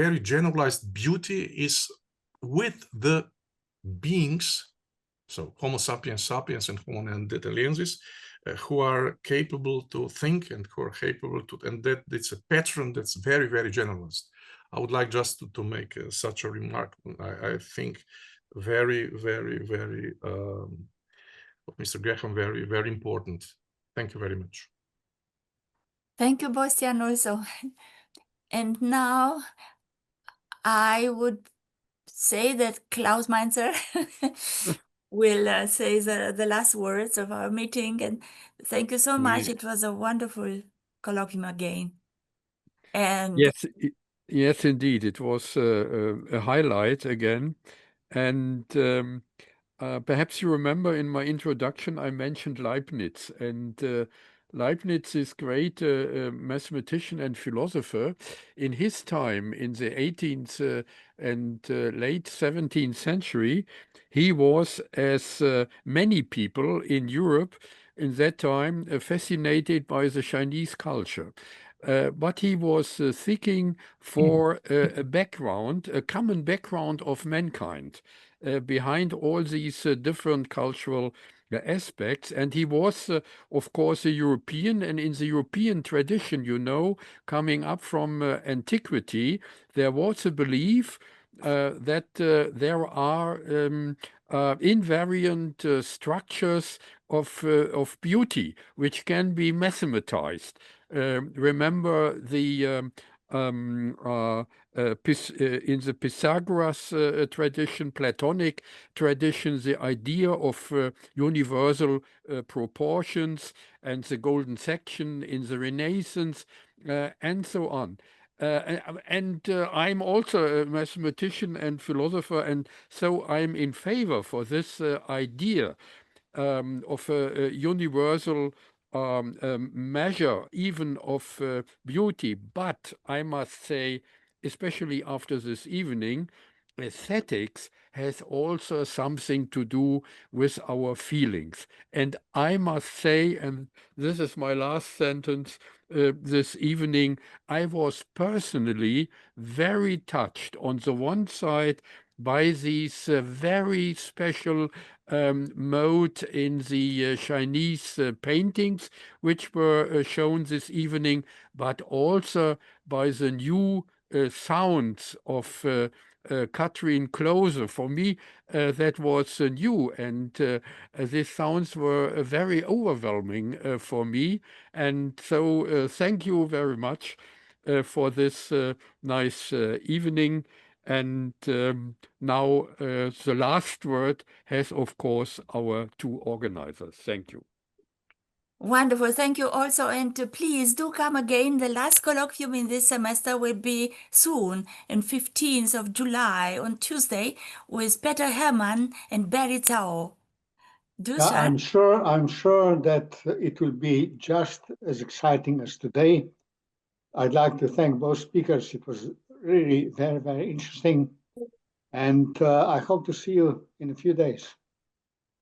very generalized beauty is with the beings, so Homo sapiens sapiens and Homo neanderthalensis, who are capable to think and who are capable to, and that it's a pattern that's very, very generalized. I would like just to make such a remark. I think very, very, very, Mr. Graham, very, very important. Thank you very much. Thank you, Bastian, also. And now I would say that Klaus Mainzer will say the last words of our meeting. And thank you so much. It was a wonderful colloquium again. And yes, indeed, it was a highlight again. And perhaps you remember in my introduction, I mentioned Leibniz, and Leibniz is great mathematician and philosopher. In his time, in the 18th and late 17th century, he was, as many people in Europe in that time, fascinated by the Chinese culture. But he was seeking for a background, a common background of mankind behind all these different cultural aspects. And he was, of course, a European, and in the European tradition, you know, coming up from antiquity, there was a belief that there are invariant structures of beauty which can be mathematized. Remember the in the Pythagoras tradition, Platonic tradition, the idea of universal proportions, and the golden section in the Renaissance, and so on. And I'm also a mathematician and philosopher, and so I'm in favor for this idea of a universal measure even of beauty. But I must say, especially after this evening, aesthetics has also something to do with our feelings. And I must say, and this is my last sentence this evening, I was personally very touched on the one side by these very special mode in the Chinese paintings, which were shown this evening, but also by the new sounds of Katrin Klose. For me, that was new, and these sounds were very overwhelming for me. And so thank you very much for this nice evening. And now the last word has, of course, our two organizers. Thank you. wonderful. Thank you also. And please do come again. The last colloquium in this semester will be soon, on 15th of July, on Tuesday, with Peter Hermann and Barry Zhao. Yeah, I'm sure that it will be just as exciting as today. I'd like to thank both speakers. It was really very, very interesting. And I hope to see you in a few days.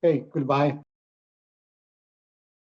Okay, goodbye.